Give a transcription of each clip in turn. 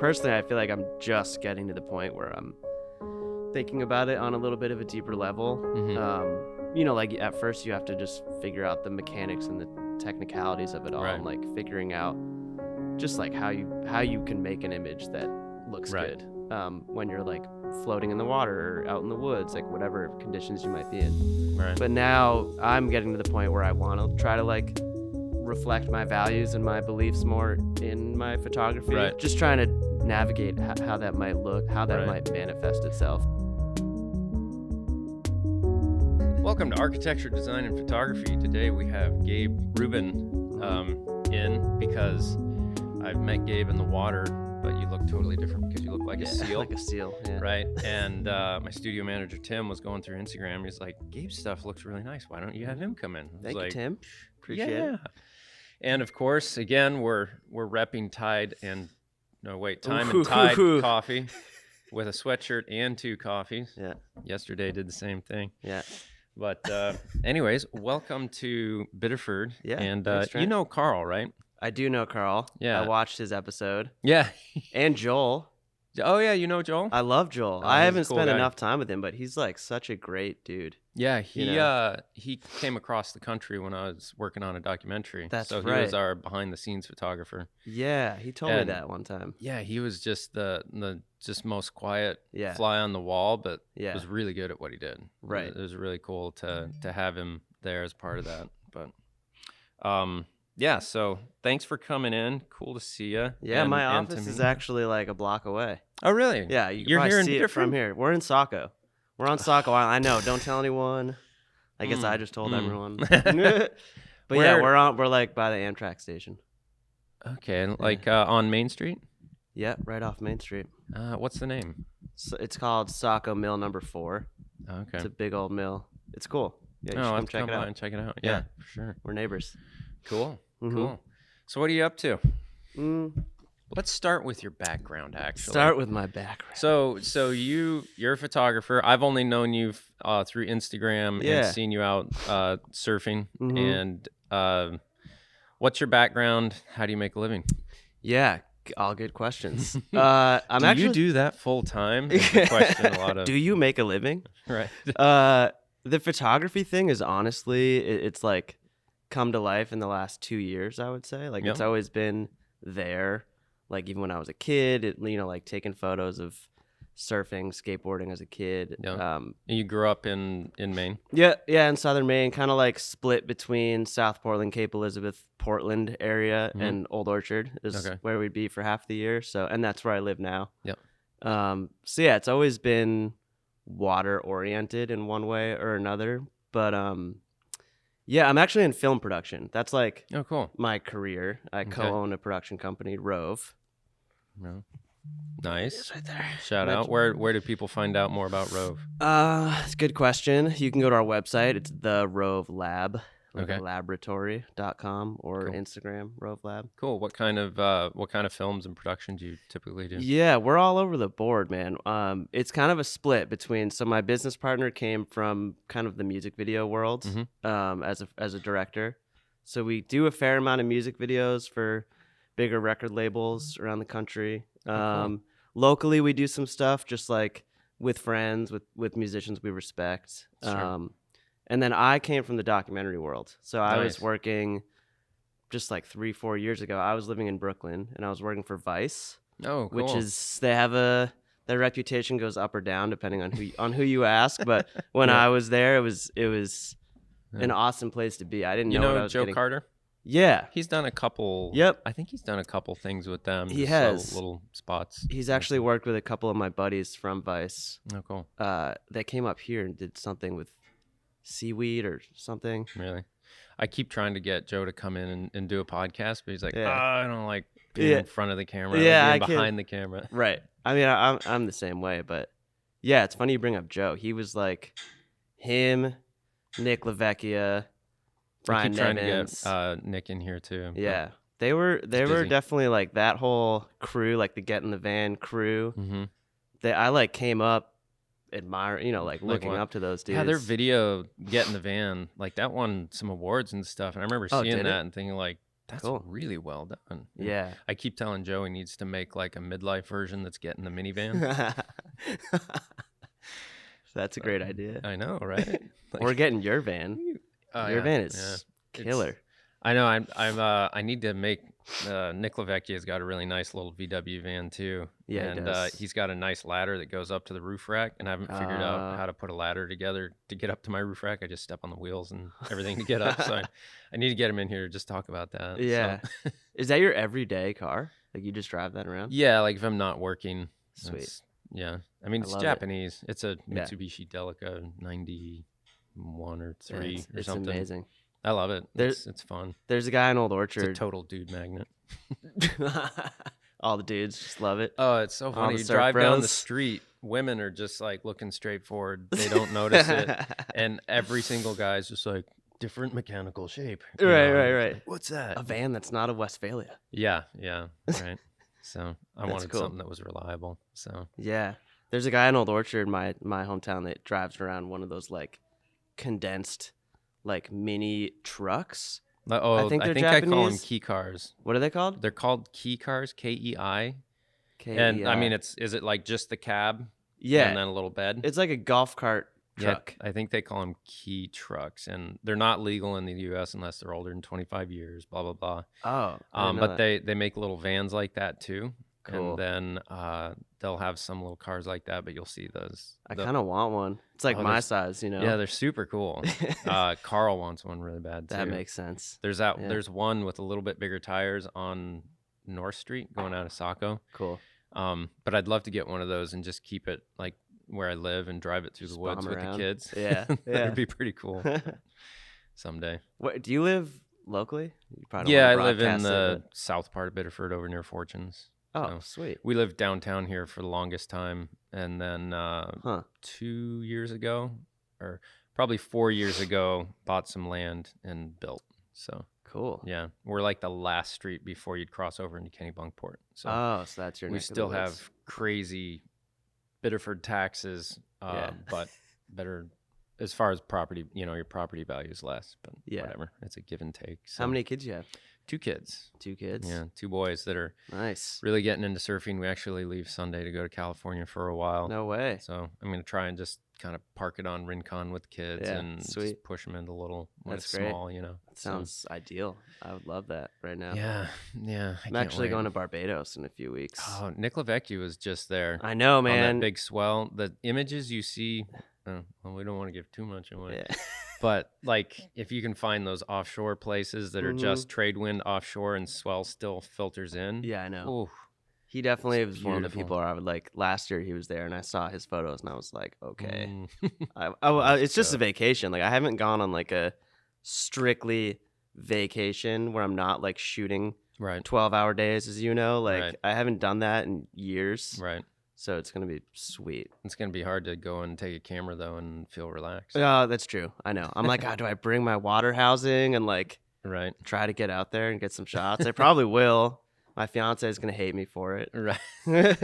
personally, I feel like I'm just getting to the point where I'm thinking about it on a little bit of a deeper level. You know, like at first you have to just figure out the mechanics and the technicalities of it all, and like figuring out just like how you can make an image that looks good when you're like floating in the water or out in the woods, like whatever conditions you might be in. But now I'm getting to the point where I want to try to like reflect my values and my beliefs more in my photography. Just trying to navigate how that might look, how that might manifest itself. Welcome to Architecture, Design, and Photography. Today we have Gabe Reuben in because I've met Gabe in the water, but you look totally different because you look like a seal. Like a seal, yeah. Right? And my studio manager, Tim, was going through Instagram. He's like, Gabe's stuff looks really nice. Why don't you have him come in? Thank you, Tim. Appreciate it. And of course, again, we're repping Tide and Time and Tide coffee with a sweatshirt and 2 coffees. Yeah. Yesterday did the same thing. Yeah. But anyways, welcome to Biddeford. Yeah. And you know Carl, right? I do know Carl. Yeah. I watched his episode. Yeah. And Joel. Oh, yeah, you know Joel? I love Joel. Oh, I haven't cool spent guy. enough time with him, but he's like such a great dude. Yeah, he came across the country when I was working on a documentary. That's so right. He was our behind-the-scenes photographer. Yeah, he told me that one time. Yeah, he was just the just most quiet Yeah. fly on the wall, but Yeah. was really good at what he did. Right. It was really cool to have him there as part of that. But yeah, so thanks for coming in. Cool to see you. Yeah, my office is actually like a block away. Oh, really? Yeah, you can You're probably here in see it from Biddeford? here. We're in Saco. We're on Saco Island. I know. Don't tell anyone. I guess I just told everyone. But we're like by the Amtrak station. Okay, like on Main Street? Yeah, right off Main Street. What's the name? So it's called Saco Mill Number 4. Okay. It's a big old mill. It's cool. Yeah, you should I'll come check it out. And check it out. Yeah. Yeah, for sure. We're neighbors. Cool. Mhm. Cool. So what are you up to? Mm. Let's start with your background, actually. Start with my background. So you're a photographer. I've only known you through Instagram and seen you out surfing. Mhm. And what's your background? How do you make a living? Yeah, all good questions. Do you do that full time? Question a lot of. Do you make a living? Right. The photography thing is honestly, it's like come to life in the last 2 years, I would say. Like it's always been there. Like even when I was a kid, like taking photos of surfing, skateboarding as a kid. Yeah. You grew up in Maine? Yeah, in southern Maine, kind of like split between South Portland, Cape Elizabeth, Portland area, and Old Orchard is where we'd be for half the year. So, and that's where I live now. Yep. So yeah, it's always been water oriented in one way or another. But yeah, I'm actually in film production. That's like my career. I co-own a production company, Rove. No. Nice. It's right there. Shout out. Where do people find out more about Rove? It's a good question. You can go to our website. It's the Rove Lab, like laboratory.com, or Instagram, Rove Lab. Cool. What kind of films and production do you typically do? Yeah, we're all over the board, man. It's kind of a split between. So my business partner came from kind of the music video world, as a director. So we do a fair amount of music videos for bigger record labels around the country. Locally, we do some stuff just like with friends, with musicians we respect. Sure. And then I came from the documentary world. So I was working just like 3-4 years ago. I was living in Brooklyn and I was working for Vice. Oh, cool. Which is, they have their reputation goes up or down depending on who you ask. But when I was there, it was an awesome place to be. I didn't know what I was Joe Carter? Yeah. He's done a couple. Yep. I think he's done a couple things with them. He has. Little spots. He's actually worked with a couple of my buddies from Vice. Oh, cool. They came up here and did something with seaweed or something. Really? I keep trying to get Joe to come in and do a podcast, but he's like, I don't like being in front of the camera. Yeah, I like being behind the camera. Right. I mean, I'm the same way, but yeah, it's funny you bring up Joe. He was like him, Nick LaVecchia, Brian trying Nevins. to get Nick in here too. Yeah, they were definitely like that whole crew, like the Get in the Van crew. Mm-hmm. I like came up looking up to those dudes. Yeah, their video Get in the Van, like that won some awards and stuff. And I remember seeing that and thinking like, That's Cool. really well done. Yeah. I keep telling Joe he needs to make like a midlife version that's getting the minivan. That's a great idea. I know, right? Or getting your van. Oh, Your yeah, van is killer. I know. I need to make. Nick Lavecchia's got a really nice little VW van too. Yeah, and he does. He's got a nice ladder that goes up to the roof rack, and I haven't figured out how to put a ladder together to get up to my roof rack. I just step on the wheels and everything to get up. So I need to get him in here to just talk about that. Yeah. So. Is that your everyday car? Like you just drive that around? Yeah, like if I'm not working. Sweet. Yeah. I mean, it's love Japanese. It's a Mitsubishi Delica 91 or 3 or it's something. amazing. I love it. It's fun. There's a guy in Old Orchard. It's a total dude magnet. All the dudes just love it. Oh, it's so funny. You drive down the street, women are just like looking straight forward. They don't notice it. And every single guy's just like, different mechanical shape. Right. Like, what's that? A van that's not a Westphalia. Yeah, right. So I wanted something that was reliable. So yeah. There's a guy in Old Orchard, my hometown, that drives around one of those like condensed like mini trucks. Oh, I think I call them key cars. What are they called? They're called key cars, KEI. KEI. And I mean, is it like just the cab? Yeah. And then a little bed? It's like a golf cart truck. Yeah, I think they call them key trucks, and they're not legal in the U.S. unless they're older than 25 years. Blah blah blah. Oh. But they make little vans like that too. Cool. And then they'll have some little cars like that, but you'll see those. I kind of want one. It's like my size, you know? Yeah, they're super cool. Carl wants one really bad too. That makes sense. There's one with a little bit bigger tires on North Street going out of Saco. Cool. But I'd love to get one of those and just keep it like where I live and drive it through the woods with the kids. Yeah. That'd be pretty cool someday. What, do you live locally? You probably I live in the south part of Biddeford over near Fortunes. Oh, sweet. We lived downtown here for the longest time. And then 2 years ago, or probably 4 years ago, bought some land and built. So cool. Yeah. We're like the last street before you'd cross over into Kennebunkport. So so that's your we still have crazy Biddeford taxes, but better as far as property, your property value is less, but whatever. It's a give and take. So. How many kids you have? 2 kids. 2 kids? Yeah, 2 boys that are nice. Really getting into surfing. We actually leave Sunday to go to California for a while. No way. So I'm going to try and just kind of park it on Rincon with kids and just push them into little when it's small, That sounds ideal. I would love that right now. Yeah. I'm actually going to Barbados in a few weeks. Oh, Nick Lavecchia was just there. I know, man. On that big swell. The images you see, well, we don't want to give too much away. Yeah. But like, if you can find those offshore places that are just trade wind offshore and swell still filters in. Yeah, I know. Ooh, he definitely was one of the people I would like. Last year he was there, and I saw his photos, and I was like, okay, it's just a vacation. Like I haven't gone on like a strictly vacation where I'm not like shooting 12-hour days, as you know. Like I haven't done that in years. Right. So it's going to be sweet. It's going to be hard to go and take a camera, though, and feel relaxed. Oh, that's true. I know. I'm like, God, do I bring my water housing and like try to get out there and get some shots? I probably will. My fiance is going to hate me for it. Right.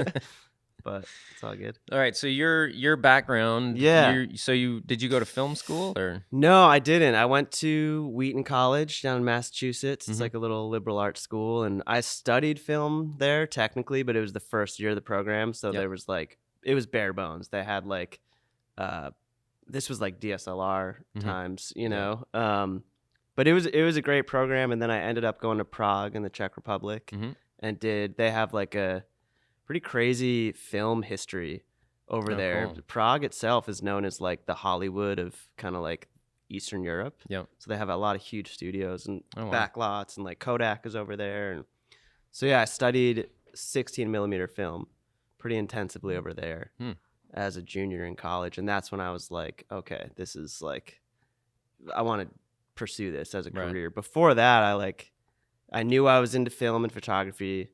But it's all good. All right. So your background. Yeah. Did you go to film school or? No, I didn't. I went to Wheaton College down in Massachusetts. It's like a little liberal arts school. And I studied film there technically, but it was the first year of the program. So there was like, it was bare bones. They had like, this was like DSLR times, you know? But it was a great program. And then I ended up going to Prague in the Czech Republic and they have like a pretty crazy film history over there. Cool. Prague itself is known as like the Hollywood of kind of like Eastern Europe. Yeah. So they have a lot of huge studios and backlots, and like Kodak is over there. And so I studied 16 millimeter film pretty intensively over there as a junior in college. And that's when I was like, okay, this is like, I want to pursue this as a career. Before that, I knew I was into film and photography.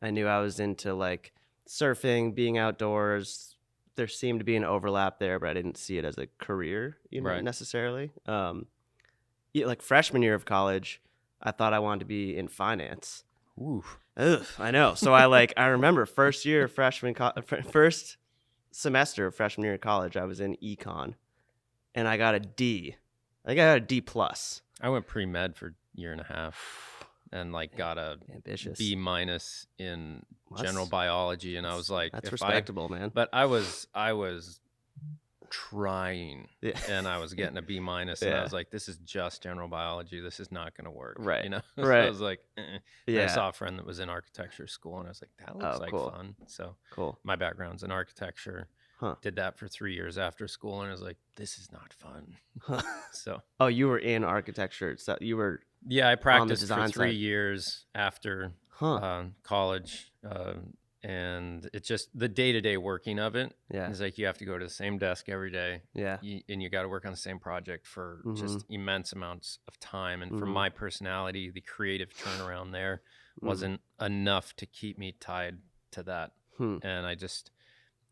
I knew I was into like surfing, being outdoors. There seemed to be an overlap there, but I didn't see it as a career, necessarily. Like freshman year of college, I thought I wanted to be in finance. Ooh. Ugh, I know. So I remember first semester of freshman year of college, I was in econ, and I got a D. I think I got a D+. I went pre-med for a year and a half. and like got a Ambitious. B- in That's- general biology, and I was like, That's if respectable, man. But I was trying, Yeah. and I was getting a B-, and I Yeah. was like, this is just general biology. This is not going to work. Right. You know. Right. So I was like, And Yeah. I saw a friend that was in architecture school, and I was like, that looks like cool. fun. So Cool. my background's in architecture. Huh. Did that for 3 years after school, and I was like, this is not fun. Huh. So. Oh, you were in architecture. So you were. Yeah, I practiced for design 3 side. years after Huh. college, and it's just the day-to-day working of it. Yeah. It's like you have to go to the same desk every day, Yeah. and you got to work on the same project for just immense amounts of time. And for Mhm. my personality, the creative turnaround there Mhm. wasn't enough to keep me tied to that. Hmm. And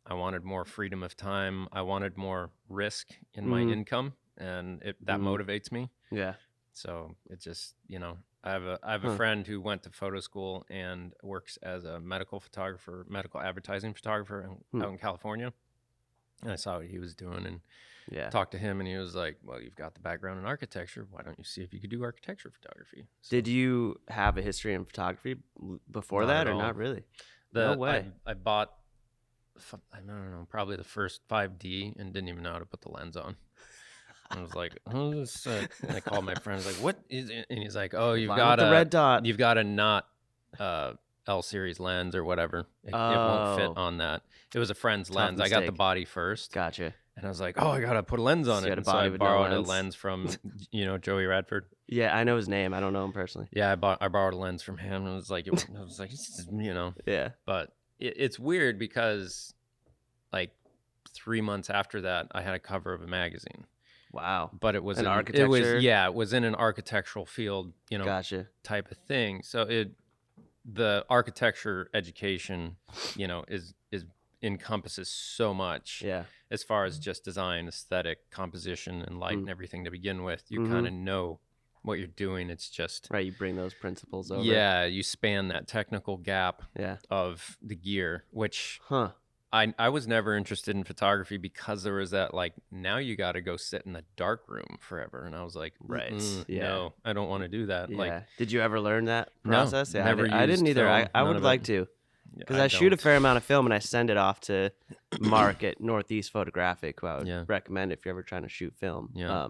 I wanted more freedom of time. I wanted more risk in my Mhm. income, and that motivates me. Yeah. So it just, I have a friend who went to photo school and works as a medical advertising photographer out in California. And I saw what he was doing and talked to him, and he was like, well, you've got the background in architecture. Why don't you see if you could do architecture photography? So, Did you have a history in photography before Not that, at or all. not really? No way. I bought, I don't know, probably the first 5D and didn't even know how to put the lens on. I was like, oh, this, and I called my friend. I was like, what is it? And he's like, oh, you've Line got with the red dot. You've got a not L series lens or whatever. It won't fit on that. It was a friend's Tough lens. I got the mistake. body first. Gotcha. And I was like, oh, I got to put a lens on So you it. had a And so body I with no borrowed a lens. lens from, Joey Radford. Yeah, I know his name. I don't know him personally. Yeah, I borrowed a lens from him. And I was like, Yeah. But it's weird because like 3 months after that, I had a cover of a magazine. Wow. But it was An it architecture? was in an architectural field, Gotcha. type of thing. So the architecture education, is encompasses so much. Yeah. As far as just design, aesthetic, composition, and light and everything to begin with. You Mhm. kind of know what you're doing. It's just Right. You bring those principles over. yeah, you span that technical gap Yeah. of the gear, which Huh. I was never interested in photography because there was that like, now you got to go sit in the dark room forever, and I was like, Right. yeah, no, I don't want to do that. Yeah. Like, Did you ever learn that No, process? Yeah, never I didn't used either. I film, none would of like it. to, because I shoot a fair amount of film and I send it off to Mark at Northeast Photographic, who I would recommend if you're ever trying to shoot film. Yeah.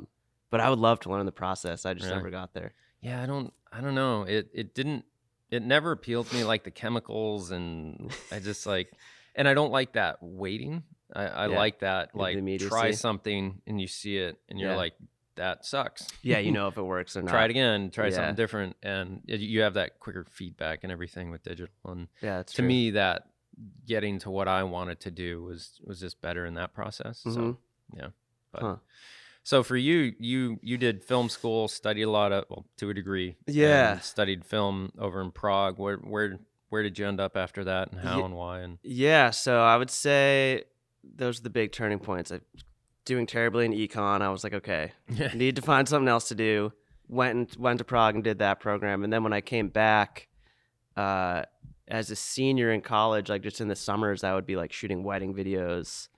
But I would love to learn the process. I just Yeah. never got there. Yeah, I don't know. It never appealed to me, like the chemicals, and I just like, and I don't like that waiting. I Yeah. like that, The like immediacy. try something and you see it and you're Yeah. like, that sucks. Yeah, you know if it works or not. Try it again, try Yeah. something different, and you have that quicker feedback and everything with digital. And Yeah, that's to true. me, that getting to what I wanted to do was just better in that process. So yeah, but Huh. so for you did film school, studied a lot of, well, to a degree. Yeah. and studied film over in Prague. Where did you end up after that, and how and why? And Yeah, so I would say those are the big turning points. I doing terribly in econ. I was like, okay, need to find something else to do. Went to Prague and did that program. And then when I came back as a senior in college, like just in the summers, I would be like shooting wedding videos,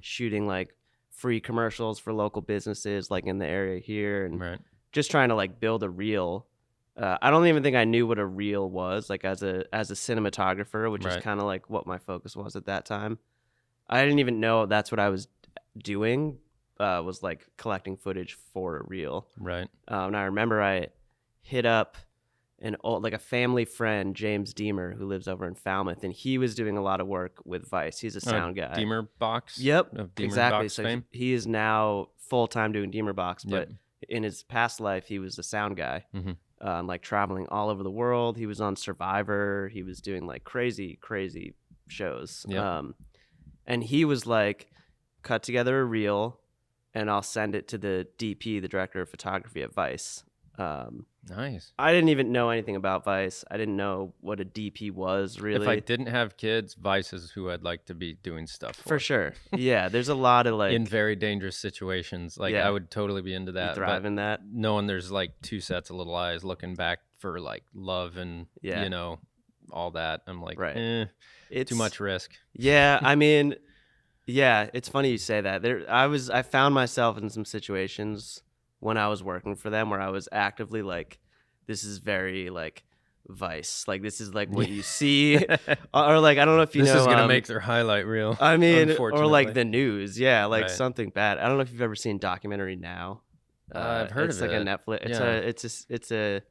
shooting like free commercials for local businesses like in the area here, and just trying to like build a reel. I don't even think I knew what a reel was, like as a cinematographer, which is kind of like what my focus was at that time. I didn't even know that's what I was doing, was like collecting footage for a reel. Right. And I remember I hit up a family friend, James Deemer, who lives over in Falmouth, and he was doing a lot of work with Vice. He's a sound guy. Deemer Box? Yep, Of Deemer exactly. Box So fame? he is now full-time doing Deemer Box, but in his past life, he was a sound guy. Like traveling all over the world. He was on Survivor. He was doing like crazy shows. And he was like, cut together a reel and I'll send it to the DP, the director of photography at Vice. Nice. I didn't even know anything about Vice. I didn't know what a DP was, really. If I didn't have kids, Vice is who I'd like to be doing stuff for. For sure. Yeah, there's a lot of like... in very dangerous situations. Like, I would totally be into that. You thrive in that? Knowing there's like two sets of little eyes looking back for like love and, all that. I'm like, it's too much risk. Yeah, I mean, yeah, it's funny you say that. I found myself in some situations when I was working for them where I was actively like, this is very like, Vice. Like this is like what you see, or like I don't know if you this know. This is gonna make their highlight reel. I mean, or like the news. Yeah, like Right. something bad. I don't know if you've ever seen Documentary Now. I've heard it's of like it. a Netflix. It's a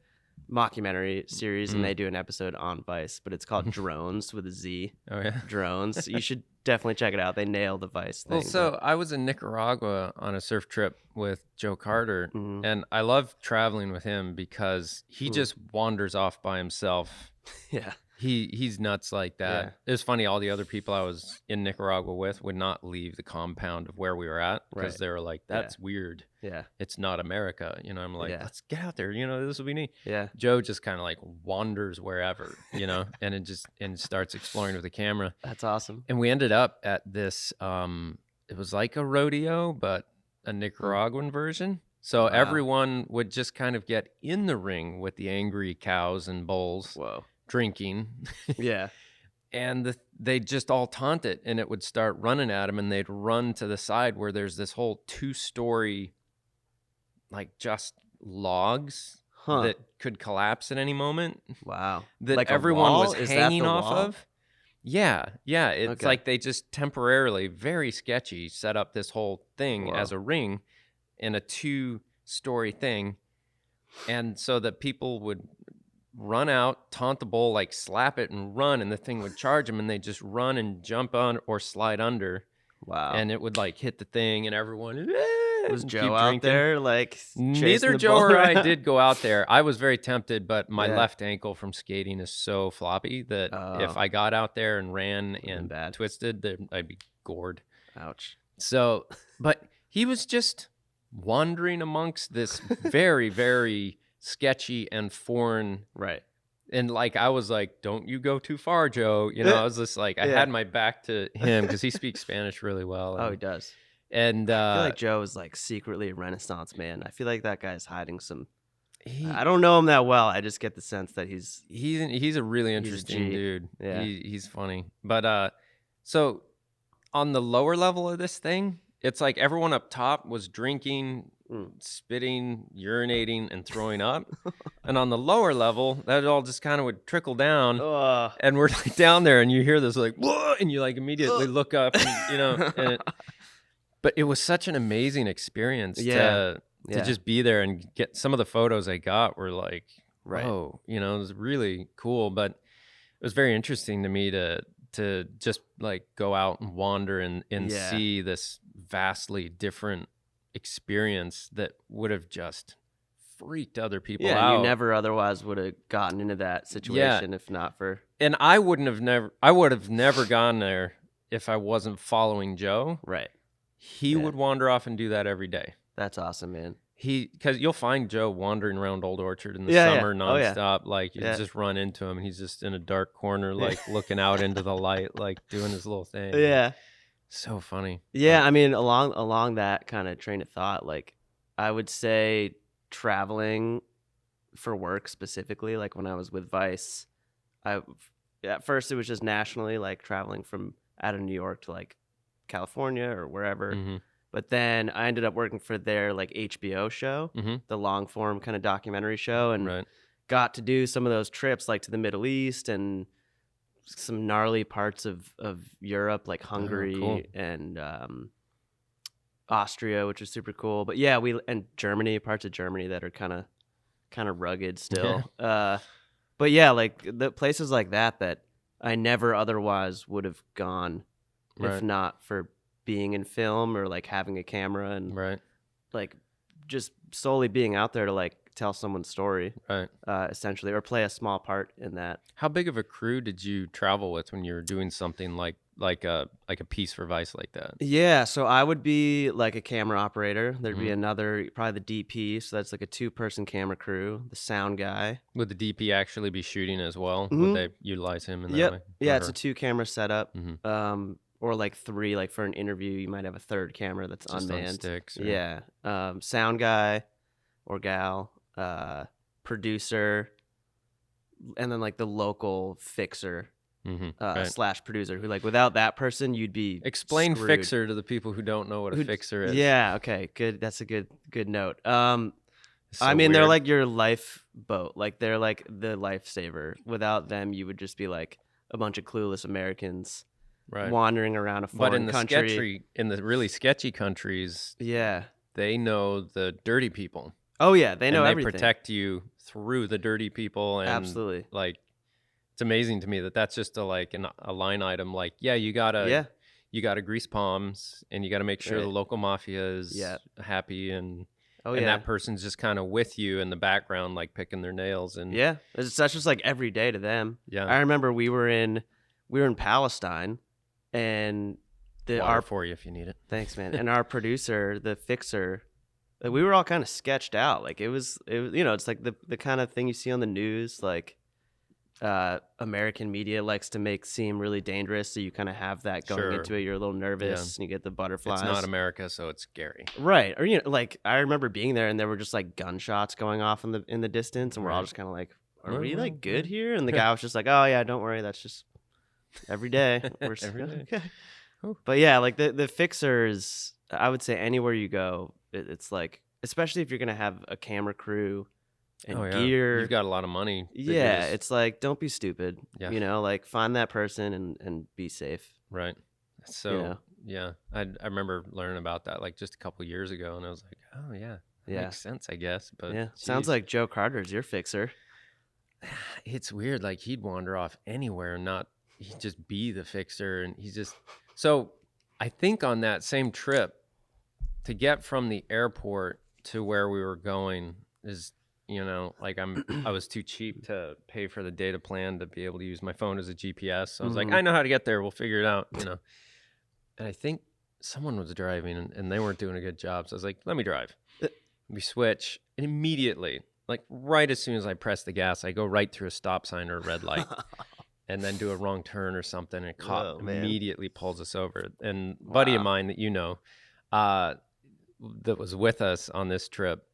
mockumentary series, and they do an episode on Vice, but it's called Drones with a Z. Oh yeah, Drones. You should definitely check it out. They nailed the Vice thing. Well, so I was in Nicaragua on a surf trip with Joe Carter, and I love traveling with him because he just wanders off by himself. Yeah. He's nuts like that. Yeah. It was funny, all the other people I was in Nicaragua with would not leave the compound of where we were at because they were like, that's weird. Yeah. It's not America. You know, I'm like, let's get out there. You know, this will be neat. Yeah. Joe just kind of like wanders wherever, you know, and starts exploring with the camera. That's awesome. And we ended up at this, it was like a rodeo, but a Nicaraguan version. So everyone would just kind of get in the ring with the angry cows and bulls. Whoa. Drinking. Yeah. And they'd just all taunt it, and it would start running at them, and they'd run to the side where there's this whole 2-story, like just logs that could collapse at any moment. Wow. That like everyone was Is hanging that the off wall? of. Yeah. It's like they just temporarily, very sketchy, set up this whole thing as a ring in a 2-story thing. And so that people would run out, taunt the bull, like slap it and run, and the thing would charge them, and they just run and jump on or slide under. Wow. And it would like hit the thing, and everyone was Joe out there like neither Joe or I did go out there. I was very tempted, but my left ankle from skating is so floppy that if I got out there and ran and twisted, then I'd be gored. Ouch. So, but he was just wandering amongst this very, very sketchy and foreign. Right. And like, I was like, don't you go too far, Joe. You know, I was just like, I had my back to him because he speaks Spanish really well. And, he does. And I feel like Joe is like secretly a Renaissance man. I feel like that guy's hiding some. I don't know him that well. I just get the sense that he's a really interesting dude. Yeah. He's funny. But so on the lower level of this thing, it's like everyone up top was drinking, spitting, urinating, and throwing up. And on the lower level, that all just kind of would trickle down. And we're like down there, and you hear this like, whoa, and you like immediately look up, and, you know. But it was such an amazing experience to just be there and get some of the photos I got were like, whoa, you know, it was really cool. But it was very interesting to me to just like go out and wander and see this vastly different experience that would have just freaked other people out. You never otherwise would have gotten into that situation if not for. And I would have never gone there if I wasn't following Joe. Right. He would wander off and do that every day. That's awesome, man. Because you'll find Joe wandering around Old Orchard in the summer nonstop. Like you just run into him, and he's just in a dark corner, like looking out into the light, like doing his little thing. Yeah, so funny. Yeah, I mean, along that kind of train of thought, like I would say traveling for work specifically, like when I was with Vice, at first it was just nationally, like traveling from out of New York to like California or wherever. Mm-hmm. But then I ended up working for their like HBO show, the long form kind of documentary show, and got to do some of those trips like to the Middle East and some gnarly parts of Europe, like Hungary and Austria, which is super cool. But yeah, and Germany, parts of Germany that are kind of rugged still. But yeah, like the places like that I never otherwise would have gone if not for being in film or like having a camera and like just solely being out there to like tell someone's story, essentially, or play a small part in that. How big of a crew did you travel with when you were doing something like a piece for Vice like that? Yeah, so I would be like a camera operator. There'd be another, probably the DP, so that's like a 2-person camera crew, the sound guy. Would the DP actually be shooting as well? Would they utilize him in that way? Yeah, it's a 2-camera setup. Or like 3, like for an interview, you might have a 3rd camera that's just unmanned. On sticks, yeah. Sound guy or gal, producer, and then like the local fixer / producer who, like, without that person, you'd be Explain screwed. Fixer to the people who don't know what a fixer is. Yeah, okay, good. That's a good note. so I mean, they're weird. like your lifeboat. Like they're like the lifesaver. Without them, you would just be like a bunch of clueless Americans Right. wandering around a But foreign country. in the really sketchy countries, Yeah. they know the dirty people. Oh yeah, they know and they everything. protect you through the dirty people. And Absolutely. like, it's amazing to me that that's just a line item. Like, yeah, you gotta grease palms, and you gotta make sure the local mafia is happy, and that person's just kind of with you in the background, like picking their nails. And that's just like every day to them. Yeah. I remember we were in Palestine, and water for you if you need it. Thanks, man. And our producer, the fixer, we were all kind of sketched out. Like it was, it's like the kind of thing you see on the news, like American media likes to make seem really dangerous. So you kind of have that going into it. You're a little nervous and you get the butterflies. It's not America, so it's scary. Right. Or, like I remember being there and there were just like gunshots going off in the distance. And we're all just kind of like, are we like good here? And the guy was just like, oh yeah, don't worry. That's just every day. We're every day. Okay. But yeah, like the fixers, I would say anywhere you go, it's like, especially if you're going to have a camera crew and gear. You've got a lot of money. Yeah, it's like, don't be stupid. Yeah. Like find that person and be safe. Right. So, I remember learning about that like just a couple of years ago, and I was like, oh, yeah, makes sense, I guess. But sounds like Joe Carter's your fixer. It's weird. Like he'd wander off anywhere and he'd just be the fixer. And he's just, so I think on that same trip, to get from the airport to where we were going is, like I was too cheap to pay for the data plan to be able to use my phone as a GPS. So I was like, I know how to get there. We'll figure it out, And I think someone was driving and they weren't doing a good job. So I was like, let me drive. We switch, and immediately, like right as soon as I press the gas, I go right through a stop sign or a red light. And then do a wrong turn or something, and a cop immediately pulls us over. And a buddy of mine that that was with us on this trip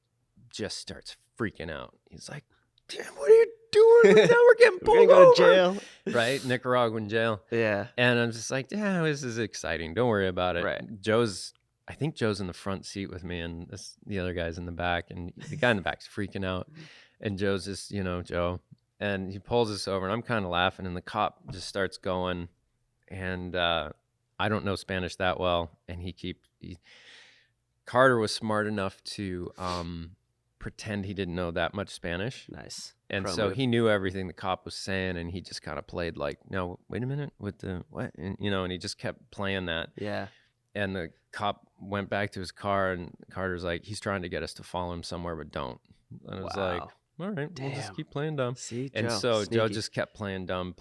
just starts freaking out. He's like, damn, what are you doing? Now we're getting pulled we're gonna go over. to jail. Right? Nicaraguan jail. Yeah. And I'm just like, yeah, this is exciting. Don't worry about it. Right. I think Joe's in the front seat with me, and the other guy's in the back. And the guy in the back's freaking out. And Joe's just, Joe. And he pulls us over, and I'm kind of laughing, and the cop just starts going. And I don't know Spanish that well. And Carter was smart enough to pretend he didn't know that much Spanish. Nice. And so he knew everything the cop was saying, and he just kind of played like, no, wait a minute, with the what? And, and he just kept playing that. Yeah. And the cop went back to his car, and Carter's like, he's trying to get us to follow him somewhere, but don't. And I was like, all right, we'll just keep playing dumb. See, and Joe, so sneaky. Joe just kept playing dumb,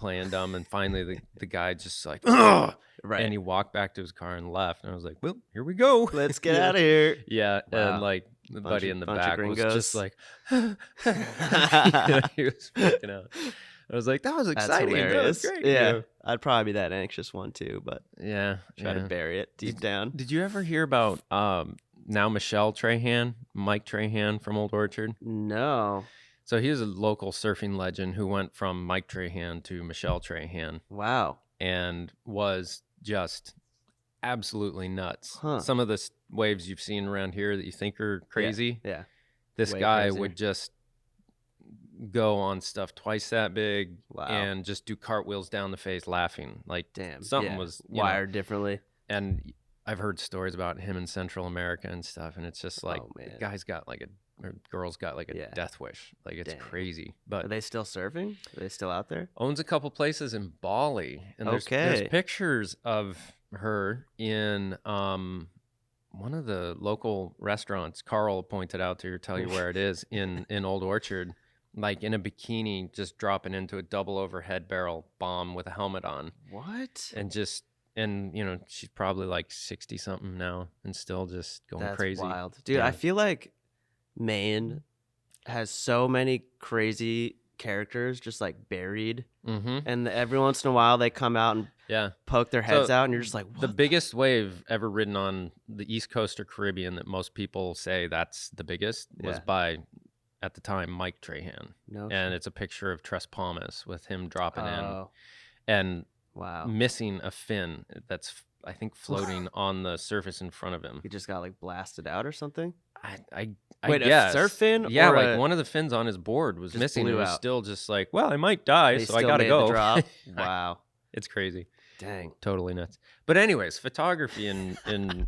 and finally the guy just like, ugh! Right. And he walked back to his car and left. And I was like, well, here we go. Let's get out of here. Yeah. Wow. And like the buddy in the back was gringos. just like, he was freaking out. I was like, that was exciting. That was great. Yeah. I'd probably be that anxious one too, but try to bury it deep down. Did you ever hear about now Mike Trahan from Old Orchard? No. So he was a local surfing legend who went from Mike Trahan to Michelle Trahan. Wow. And was just absolutely nuts. Huh. Some of the waves you've seen around here that you think are crazy. Yeah. This guy would just go on stuff twice that big and just do cartwheels down the face laughing. Like, damn, something was wired differently. And I've heard stories about him in Central America and stuff, and it's just like, the guy's got like girl's got like a death wish. Like, it's crazy. But are they still surfing? Are they still out there? Owns a couple places in Bali. And there's pictures of her in one of the local restaurants. Carl pointed out to tell you where it is in Old Orchard, like in a bikini, just dropping into a double overhead barrel bomb with a helmet on. What? And she's probably like 60 something now and still just going crazy. That's wild. Dude, I feel like Maine has so many crazy characters just like buried. Mm-hmm. And every once in a while they come out and poke their heads out, and you're just like, what? The biggest wave ever ridden on the East Coast or Caribbean that most people say that's the biggest was by, at the time, Mike Trahan. And it's a picture of Tres Palmas with him dropping in and missing a fin that's, I think, floating on the surface in front of him. He just got like blasted out or something? I Wait, guess. a surf fin? Yeah, or like one of the fins on his board was just missing. And blew it was out. still just like, well, I might die, They so I still gotta made go. the drop. Wow. It's crazy. Dang. Totally nuts. But anyways, photography and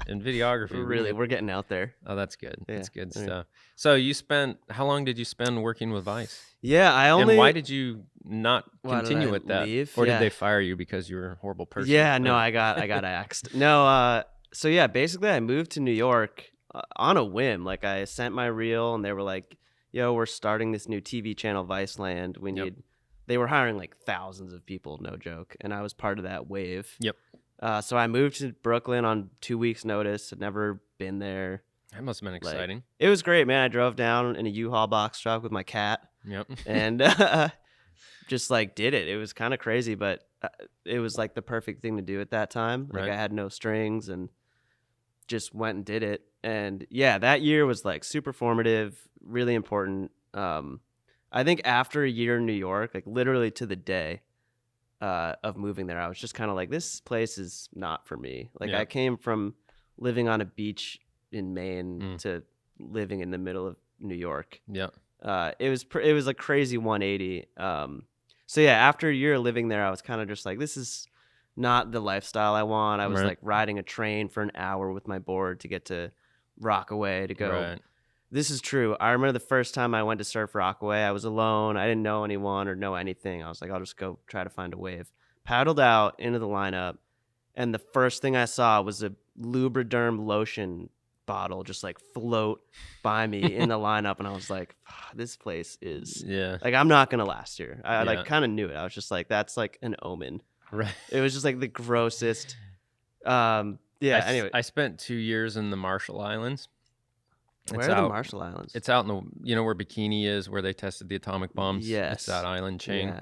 videography. We're getting out there. Oh, that's good. That's Yeah. good stuff. So how long did you spend working with Vice? Yeah, And why did you not Why did continue I with that? leave? Or Yeah. did they fire you because you were a horrible person? Yeah, no, I got axed. No, so yeah, basically I moved to New York on a whim. Like I sent my reel and they were like, "Yo, we're starting this new TV channel, Viceland. We need." They were hiring like thousands of people, no joke, and I was part of that wave. Yep. So I moved to Brooklyn on 2 weeks' notice. Had never been there. That must have been exciting. It was great, man. I drove down in a U-Haul box truck with my cat. Yep. And just like did it. It was kind of crazy, but it was like the perfect thing to do at that time. Like Right. I had no strings and just went and did it. And yeah, that year was like super formative, really important. I think after a year in New York, like literally to the day of moving there, I was just kind of like, this place is not for me. Like Yeah. I came from living on a beach in Maine to living in the middle of New York. Yeah. It was a crazy 180. So yeah, after a year living there, I was kind of just like, this is not the lifestyle I want. I was Right. like riding a train for an hour with my board to get to Rockaway to go. Right. This is true. I remember the first time I went to surf Rockaway, I was alone. I didn't know anyone or know anything. I was like, I'll just go try to find a wave. Paddled out into the lineup, and the first thing I saw was a Lubriderm lotion bottle just like float by me in the lineup, and I was like, this place is like, I'm not gonna last here. I like kind of knew it. I was just like, that's like an omen. Right. It was just like the grossest. Anyway, I spent 2 years in the Marshall Islands. Where are the Marshall Islands? It's out in the, where Bikini is, where they tested the atomic bombs. Yes. It's that island chain Yeah.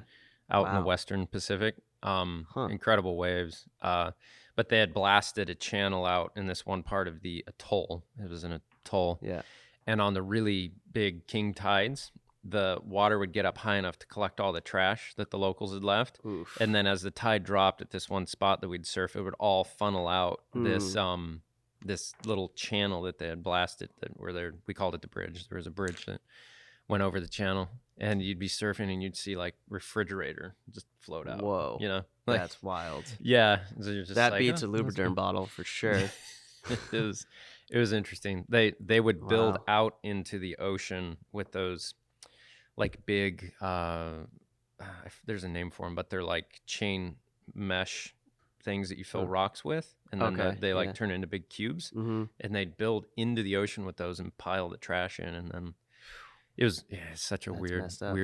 out in the Wow. Western Pacific. Incredible waves. But they had blasted a channel out in this one part of the atoll. It was an atoll. Yeah. And on the really big king tides, the water would get up high enough to collect all the trash that the locals had left. Oof. And then as the tide dropped at this one spot that we'd surf, it would all funnel out this little channel that they had blasted we called it the bridge. There was a bridge that went over the channel, and you'd be surfing and you'd see like refrigerator just float out. Whoa. Like, That's wild. yeah. So you're just That like, beats oh, a that's Lubriderm cool. bottle for sure. It was interesting. They would build Wow. out into the ocean with those like big there's a name for them, but they're like chain mesh things that you fill rocks with, and then Okay, they like yeah. turn into big cubes, Mm-hmm. and they'd build into the ocean with those and pile the trash in, and then it's such a That's weird messed up.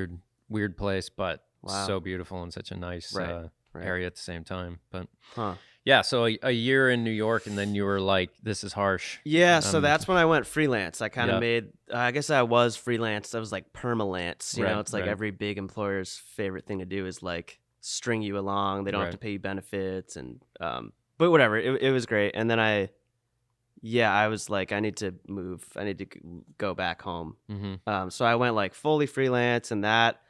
weird place, but Wow. so beautiful and such a nice Right. area at the same time. But Huh. yeah, so a year in New York, and then you were like, this is harsh. Yeah, so that's when I went freelance. I kind of Yeah. made, I guess I was freelance. I was like permalance. You Right, know, it's like right. every big employer's favorite thing to do is like string you along. They don't have Right. to pay you benefits and, but whatever. It was great. And then I was like, I need to move. I need to go back home. Mm-hmm. So I went like fully freelance, and that,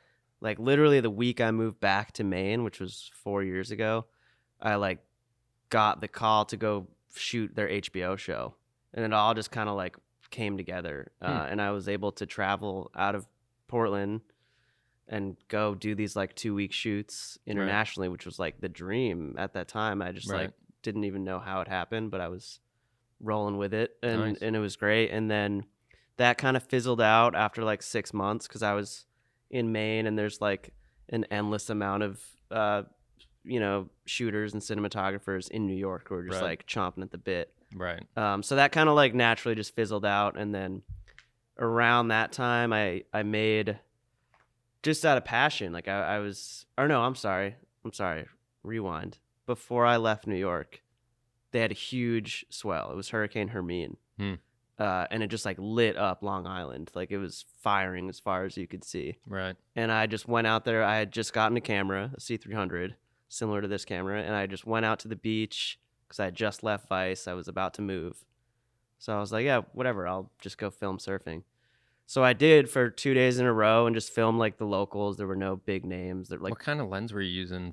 like literally the week I moved back to Maine, which was 4 years ago, I like got the call to go shoot their HBO show, and it all just kind of like came together. And I was able to travel out of Portland and go do these like 2-week shoots internationally, which was like the dream at that time. I just like didn't even know how it happened, but I was rolling with it, and Nice. and it was great. And then that kind of fizzled out after like 6 months because I was in Maine, and there's like an endless amount of shooters and cinematographers in New York who are just Right. like chomping at the bit. Right. So that kind of like naturally just fizzled out. And then around that time I made, just out of passion, like I'm sorry, rewind. Before I left New York, they had a huge swell. It was Hurricane Hermine. And it just like lit up Long Island. Like it was firing as far as you could see. Right. And I just went out there. I had just gotten a camera, a C300, similar to this camera. And I just went out to the beach because I had just left Vice. I was about to move. So I was like, yeah, whatever. I'll just go film surfing. So I did for 2 days in a row and just filmed like the locals. There were no big names. They're like, What kind of lens were you using?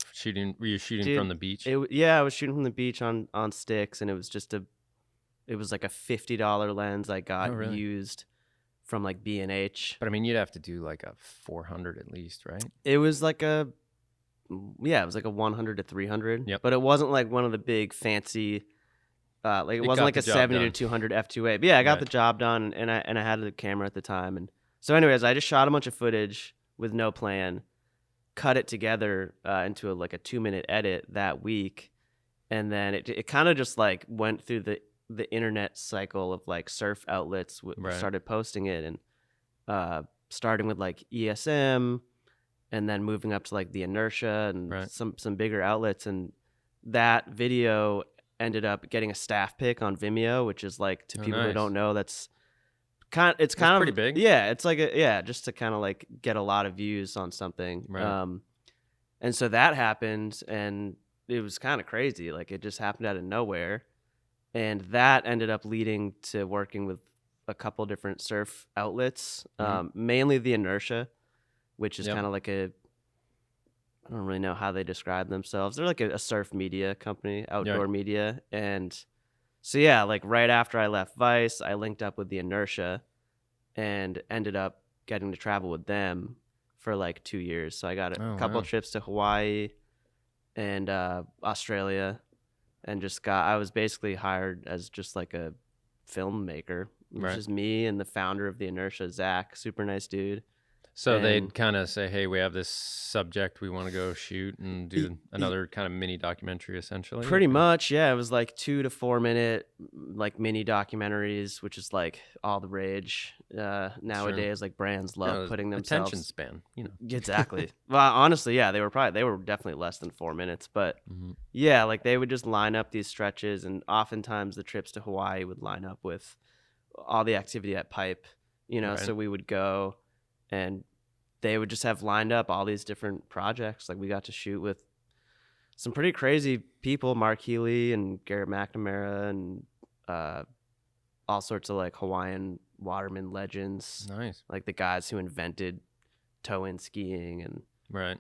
Were you shooting Dude, from the beach? I was shooting from the beach on sticks, and it was just It was like a $50 lens I got Oh, really? used from like B&H. But I mean, you'd have to do like a 400 at least, right? It was like a 100 to 300. Yep. But it wasn't like one of the big fancy, like it It wasn't got like the a job 70 done. to 200 f2.8. But yeah, I got Right. the job done, and I had the camera at the time. And so anyways, I just shot a bunch of footage with no plan, cut it together into like a 2-minute edit that week. And then it kind of just like went through the internet cycle of like surf outlets Right. started posting it, and starting with like ESM, and then moving up to like the Inertia and Right. some bigger outlets. And that video ended up getting a staff pick on Vimeo, which is like, to Oh, people who nice. don't know, it's kind of pretty big. Yeah, it's like just to kind of like get a lot of views on something. Right. And so that happened, and it was kind of crazy. Like, it just happened out of nowhere. And that ended up leading to working with a couple different surf outlets, mainly the Inertia, which is Yep. kind of like I don't really know how they describe themselves. They're like a surf media company, outdoor media. And so, yeah, like right after I left Vice, I linked up with the Inertia and ended up getting to travel with them for like 2 years. So I got a couple wow. trips to Hawaii and Australia, and I was basically hired as just like a filmmaker, which Right. is me and the founder of the Inertia, Zach, super nice dude. So And- they'd kind of say, hey, we have this subject we want to go shoot and do another kind of mini documentary, essentially. Pretty much, yeah. It was like 2 to 4 minute like mini documentaries, which is like all the rage nowadays. Like, brands love putting themselves attention span, Exactly. Well, honestly, yeah, they were definitely less than 4 minutes, but yeah, like they would just line up these stretches, and oftentimes the trips to Hawaii would line up with all the activity at Pipe, Right. So we would go, and they would just have lined up all these different projects. Like, we got to shoot with some pretty crazy people, Mark Healy and Garrett McNamara, and all sorts of like Hawaiian waterman legends, Nice. like the guys who invented toe-in skiing. And Right.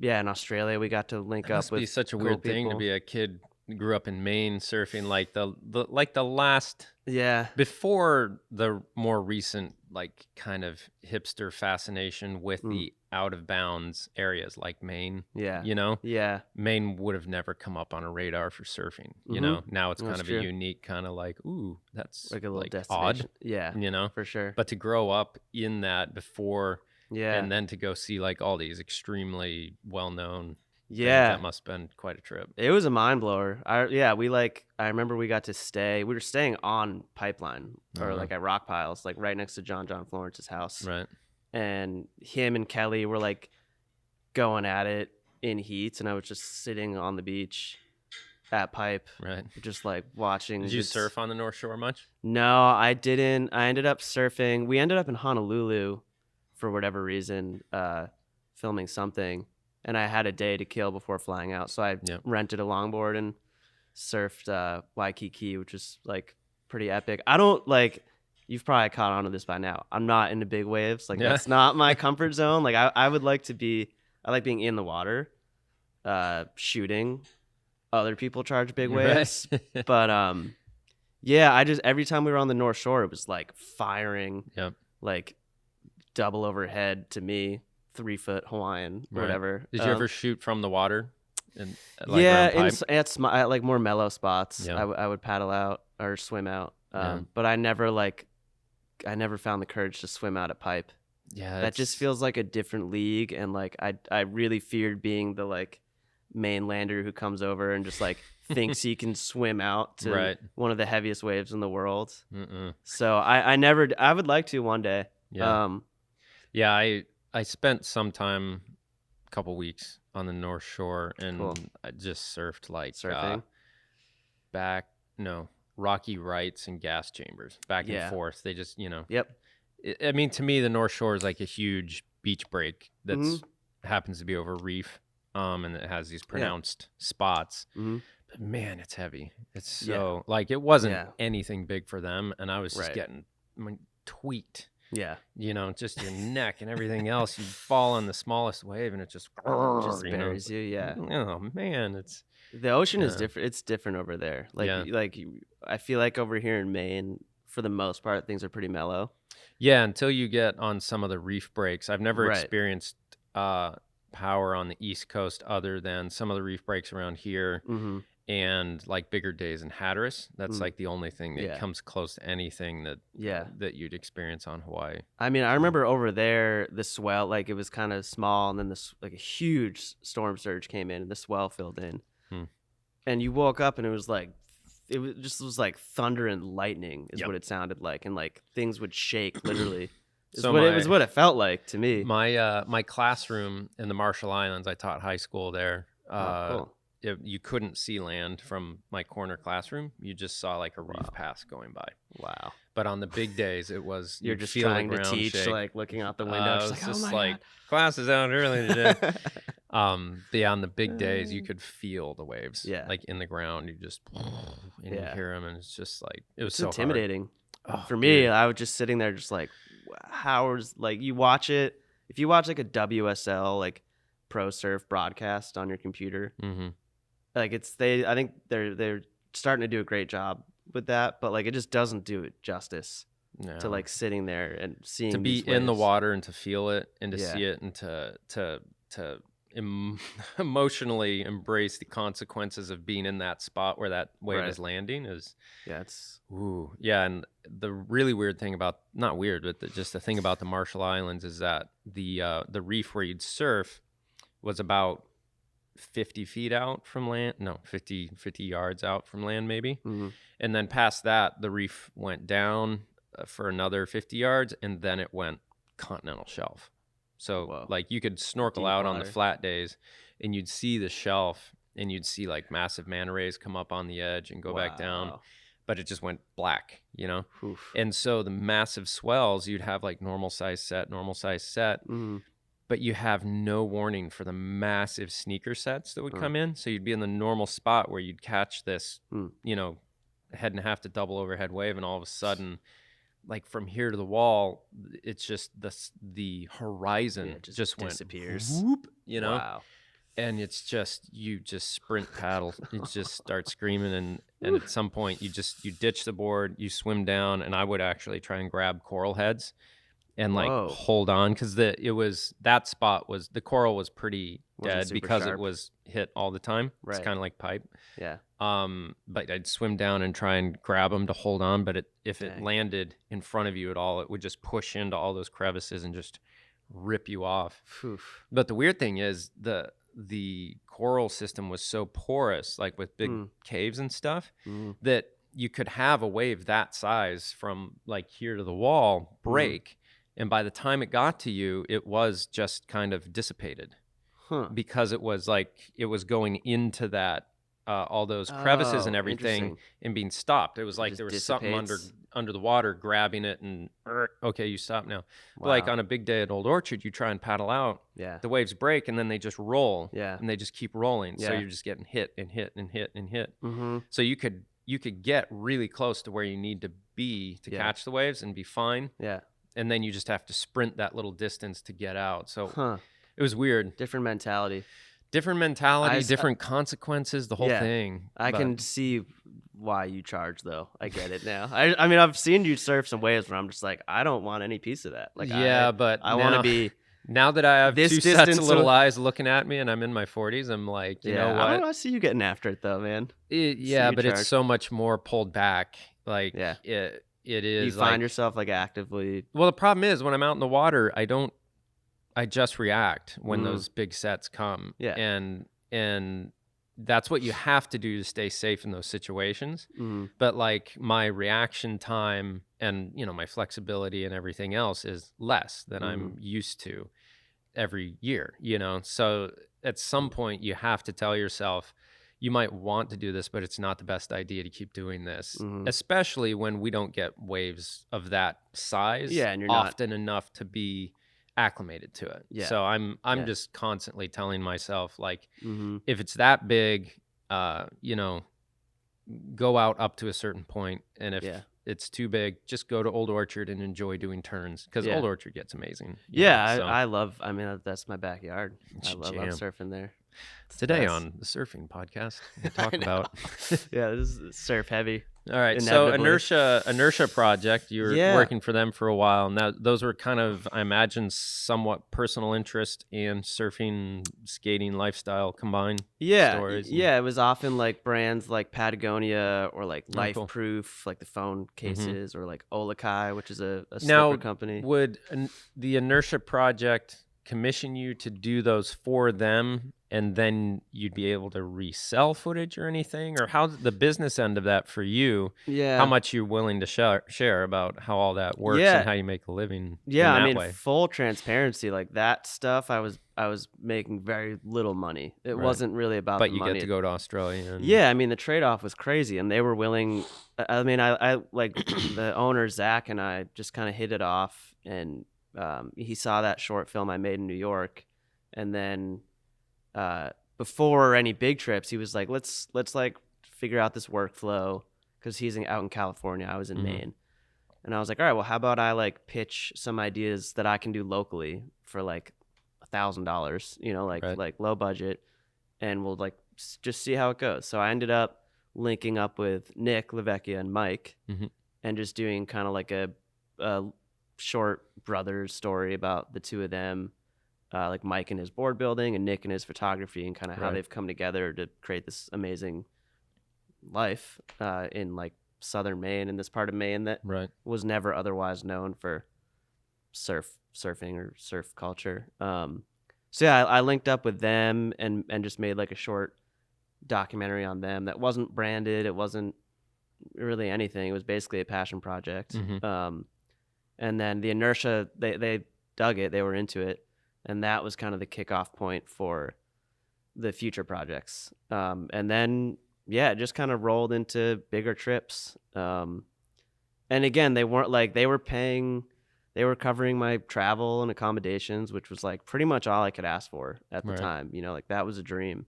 yeah, in Australia we got to link That up must with be such a cool weird thing to people. be a kid who grew up in Maine surfing, like the last Yeah, before the more recent like kind of hipster fascination with the out of bounds areas like Maine. yeah, Yeah. Maine would have never come up on a radar for surfing. Now it's kind That's of true. a unique kind of like, ooh, that's like a little odd. destination. Yeah, for sure. But to grow up in that before, Yeah, and then to go see like all these extremely well known. yeah. That must have been quite a trip. It was a mind blower. I remember we got to stay. We were staying on Pipeline, or like at Rock Piles, like right next to John Florence's house. Right. And him and Kelly were like going at it in heats, and I was just sitting on the beach at Pipe, Right. just like watching. Did you surf on the North Shore much? No, I didn't. I ended up surfing. We ended up in Honolulu for whatever reason, filming something. And I had a day to kill before flying out. So I rented a longboard and surfed Waikiki, which is like pretty epic. I don't like, you've probably caught on to this by now, I'm not into big waves. Like, that's not my comfort zone. Like, I would like to be, I like being in the water, shooting. Other people charge big waves. But yeah, every time we were on the North Shore, it was like firing, like double overhead to me. 3-foot Hawaiian, whatever. Did you ever shoot from the water? And, at like more mellow spots, I would paddle out or swim out. But I never found the courage to swim out at Pipe. Yeah, that just feels like a different league, and like I really feared being the like mainlander who comes over and just like thinks he can swim out to one of the heaviest waves in the world. So I would like to one day. I spent some time, a couple weeks on the North Shore, and I just surfed like surfing. Rocky Rights and gas chambers back and forth. They just, Yep. I mean, to me, the North Shore is like a huge beach break that happens to be over reef, and it has these pronounced spots. But man, it's heavy. It's so like it wasn't anything big for them, and I was just getting tweaked. Yeah. You know, just your neck and everything else. You fall on the smallest wave, and it just Buries you. Yeah. Oh man, it's The ocean is yeah, different. It's different over there. yeah, I feel like over here in Maine, for the most part, things are pretty mellow. yeah. Until you get on some of the reef breaks, I've never Right. experienced power on the East Coast other than some of the reef breaks around here. Mm-hmm. And like bigger days in Hatteras, that's like the only thing that Yeah. comes close to anything that Yeah. that you'd experience on Hawaii. I mean, I remember over there, the swell, like it was kind of small, and then this like a huge storm surge came in, and the swell filled in, Hmm. and you woke up, and it was like thunder and lightning is Yep. what it sounded like, and like things would shake literally. So It was what it felt like to me. My classroom in the Marshall Islands, I taught high school there. Cool. You couldn't see land from my corner classroom. You just saw like a reef pass going by. Wow. But on the big days, it was You're you'd just feel the trying to ground teach, shake. like looking out the window, I just was like, just oh my like, class is out early today. But yeah, on the big days, you Uh, could feel the waves. Yeah. Like in the ground, you just and you Yeah. hear them, and it's just like it was It's so hard. intimidating. Oh, For me, dude. I was just sitting there, just like, how's like you watch it. If you watch like a WSL like pro surf broadcast on your computer, Mhm. like I think they're starting to do a great job with that, but like it just doesn't do it justice to No. like sitting there and seeing To be these in the waves. water and to feel it and to Yeah. see it and to emotionally embrace the consequences of being in that spot where that wave Right. is landing is Yeah, it's ooh yeah. And the really weird thing about, not weird, but just the thing about the Marshall Islands is that the reef where you'd surf was about 50 feet out from land. No, 50 yards out from land maybe. mhm. And then past that, the reef went down for another 50 yards, and then it went continental shelf. So Whoa. like you could snorkel Deep out on the water. flat days, and you'd see the shelf, and you'd see like massive manta rays come up on the edge and go back down, Wow. but it just went black, you know? Oof. And so the massive swells, you'd have like normal size set, Mhm. but you have no warning for the massive sneaker sets that would Mm. come in. So you'd be in the normal spot where you'd catch this, Mm. you know, head and a half to double overhead wave, and all of a sudden, like from here to the wall, it's just the horizon Yeah, it just went disappears. whoop, you know, Wow. and it's just you just sprint paddle, you just start screaming, and at some point you ditch the board, you swim down, and I would actually try and grab coral heads and like Whoa. hold on, because that spot was, the coral was pretty Wasn't dead super because sharp. it was hit all the time. It's Right. kind of like pipe. Yeah. But I'd swim down and try and grab them to hold on, but if it Dang. landed in front of you at all, it would just push into all those crevices and just rip you off. Oof. But the weird thing is the coral system was so porous, like with big Mm. caves and stuff, Mm. that you could have a wave that size from like here to the wall break, and by the time it got to you, it was just kind of dissipated Huh. because it was going into that all those crevices and Oh, everything interesting. and being stopped. It was like just there was something dissipates. under the water grabbing it, and okay, you stop now. But like Wow. on a big day at Old Orchard, you try and paddle out, Yeah. the waves break, and then they just roll, Yeah. and they just keep rolling. So Yeah. you're just getting hit and hit and hit and hit. Mm-hmm. So you could get really close to where you need to be to Yeah. catch the waves and be fine, Yeah. and then you just have to sprint that little distance to get out. So Huh. it was weird. Different mentality. Different mentality, I s- different consequences, the whole Yeah. thing. I But can see why you charge though. I get it now. I mean, I've seen you surf some waves where I'm just like, I don't want any piece of that. Like, yeah, but I want to now- be. Now that I have this two sets of distance little of- eyes looking at me, and I'm in my 40s, I'm like, you know I what? don't see you getting after it though, man. Yeah, you but it's charge. so much more pulled back. Like, Yeah. it You is. find like, yourself like actively. well, the problem is when I'm out in the water, I just react when Mm. those big sets come. Yeah. And that's what you have to do to stay safe in those situations. Mm, But like my reaction time and, you know, my flexibility and everything else is less than I'm used to every year, you know? So at some point you have to tell yourself, you might want to do this, but it's not the best idea to keep doing this, Mhm. especially when we don't get waves of that size Yeah, and you're not- often enough to be acclimated to it. Yeah. So I'm Yeah. just constantly telling myself, like, mhm. if it's that big, you know, go out up to a certain point, and if Yeah. it's too big. Just go to Old Orchard and enjoy doing turns because Yeah. Old Orchard gets amazing. I love. I mean, that's my backyard. It's I your love jam. surfing there. It's the Today best. on the surfing podcast, we talk I know. about. Yeah, this is surf heavy. All right, so Inevitably. Inertia Project, you were Yeah. working for them for a while, and those were kind of, I imagine, somewhat personal interest and surfing, skating lifestyle combined stories. Yeah, it was often like brands like Patagonia or like Oh, Life cool. Proof, like the phone cases, or like Olakai, which is a Now, slipper company. would the Inertia Project commission you to do those for them, and then you'd be able to resell footage or anything? Or how's the business end of that for you? Yeah. How much you're willing to share about how all that works Yeah. and how you make a living Yeah, in that I mean, way? full transparency, like that stuff, I was making very little money. It Right. wasn't really about But the you money. get to go to Australia. And... Yeah, I mean, the trade-off was crazy, and they were willing. I mean, I like the owner Zach and I just kind of hit it off, and he saw that short film I made in New York, and then before any big trips, he was like, let's like figure out this workflow, because he's out in California, I was in Maine, and I was like, all right, well, how about I like pitch some ideas that I can do locally for like $1,000, you know, like Right. like low budget, and we'll like just see how it goes. So I ended up linking up with Nick Lavecchia and Mike, and just doing kind of like a short brothers story about the two of them, like Mike and his board building and Nick and his photography, and kind of how Right. they've come together to create this amazing life in like southern Maine, in this part of Maine that Right. was never otherwise known for surfing or surf culture. So yeah, I linked up with them and just made like a short documentary on them that wasn't branded. It wasn't really anything. It was basically a passion project. And then the Inertia, they dug it. They were into it. And that was kind of the kickoff point for the future projects. And then, yeah, it just kind of rolled into bigger trips. And again, they weren't like, they were covering my travel and accommodations, which was like pretty much all I could ask for at the Right. time. You know, like that was a dream.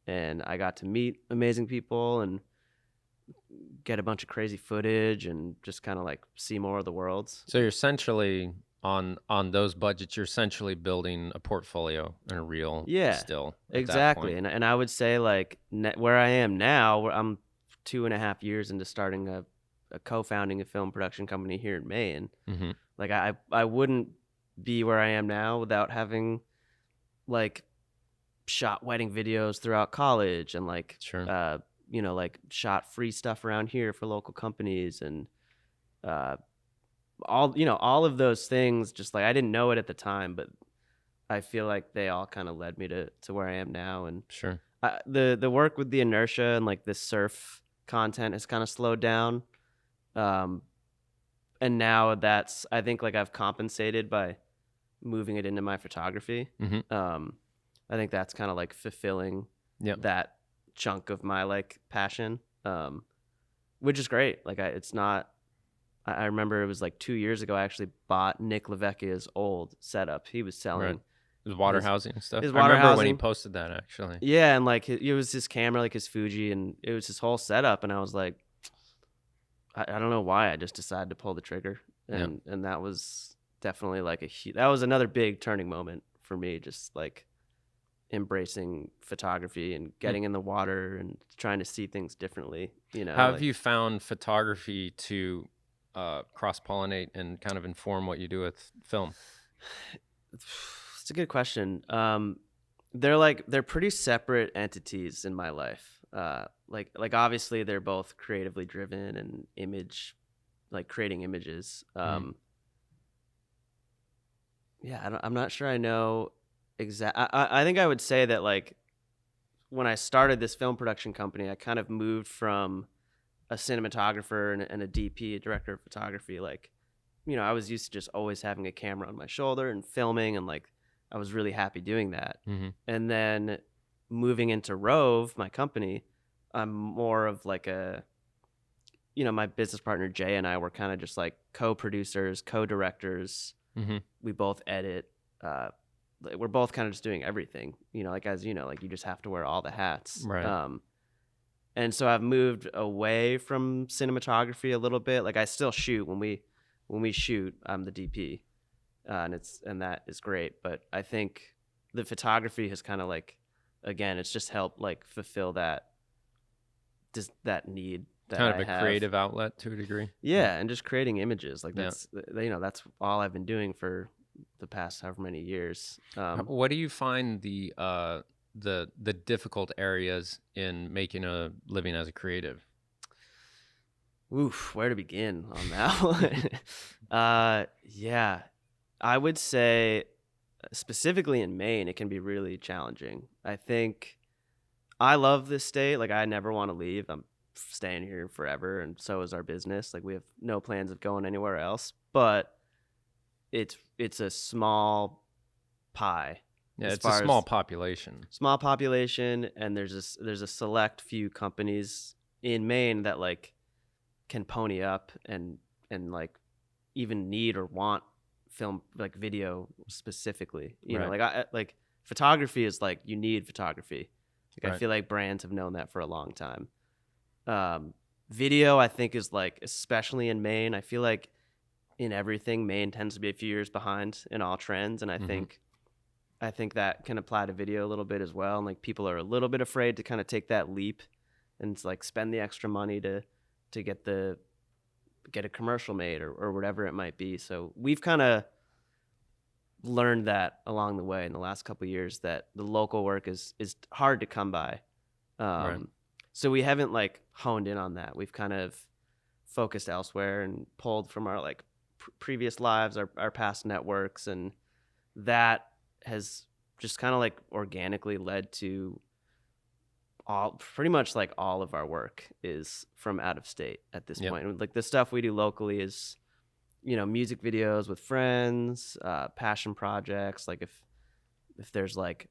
And I got to meet amazing people and get a bunch of crazy footage and just kind of like see more of the world. So you're essentially on those budgets, you're essentially building a portfolio and a reel. Yeah, Still. At exactly. That point. And I would say like where I am now, where I'm 2.5 years into starting a co-founding a film production company here in Maine. Like I wouldn't be where I am now without having like shot wedding videos throughout college and like Sure. you know, like shot free stuff around here for local companies, and all of those things. Just like I didn't know it at the time, but I feel like they all kind of led me to where I am now. And Sure. the work with the Inertia and like this surf content has kind of slowed down. And now I think like I've compensated by moving it into my photography. I think that's kind of like fulfilling that chunk of my like passion, which is great. Like I remember it was like 2 years ago, I actually bought Nick Lavecchia's old setup. He was selling. Right. His water housing and stuff. His I water remember when he housing. posted that, actually. Yeah, and like it was his camera, like his Fuji, and it was his whole setup. And I was like, I don't know why, I just decided to pull the trigger, and that was definitely like that was another big turning moment for me, just like embracing photography and getting in the water and trying to see things differently. You know, how have you found photography to cross-pollinate and kind of inform what you do with film? It's a good question. They're pretty separate entities in my life. Like obviously they're both creatively driven and creating images. Yeah, I'm not sure I know exactly. I think I would say that like when I started this film production company, I kind of moved from a cinematographer and a DP, a director of photography. Like, you know, I was used to just always having a camera on my shoulder and filming, and like I was really happy doing that. And then moving into Rove, my company, I'm more of like my business partner Jay and I were kind of just like co-producers, co-directors. We both edit. We're both kind of just doing everything. You know, like as you know, like you just have to wear all the hats. Right. And so I've moved away from cinematography a little bit. Like I still shoot when we shoot. I'm the DP, and that is great. But I think the photography has kind of like, again, it's just helped like fulfill that need that Kind of I a have. creative outlet to a degree. Yeah, and just creating images. Like that's that's all I've been doing for the past however many years. What do you find the difficult areas in making a living as a creative? Oof, where to begin on that one? Yeah, I would say specifically in Maine, it can be really challenging. I think I love this state. Like I never want to leave. I'm staying here forever, and so is our business. Like we have no plans of going anywhere else. But it's a small pie. Yeah, it's a small population. Small population, and there's a select few companies in Maine that like can pony up and like even need or want film, like video specifically. You know, like photography is like you need photography. Like I feel like brands have known that for a long time. Video I think is like, especially in Maine, I feel like in everything Maine tends to be a few years behind in all trends, and I think that can apply to video a little bit as well. And like people are a little bit afraid to kind of take that leap and like spend the extra money to get a commercial made or whatever it might be. So we've kind of learned that along the way in the last couple of years that the local work is hard to come by. So we haven't like honed in on that. We've kind of focused elsewhere and pulled from our like previous lives, our past networks, and that has just kind of like organically led to pretty much like all of our work is from out of state at this point. Like the stuff we do locally is, you know, music videos with friends, passion projects. Like if there's like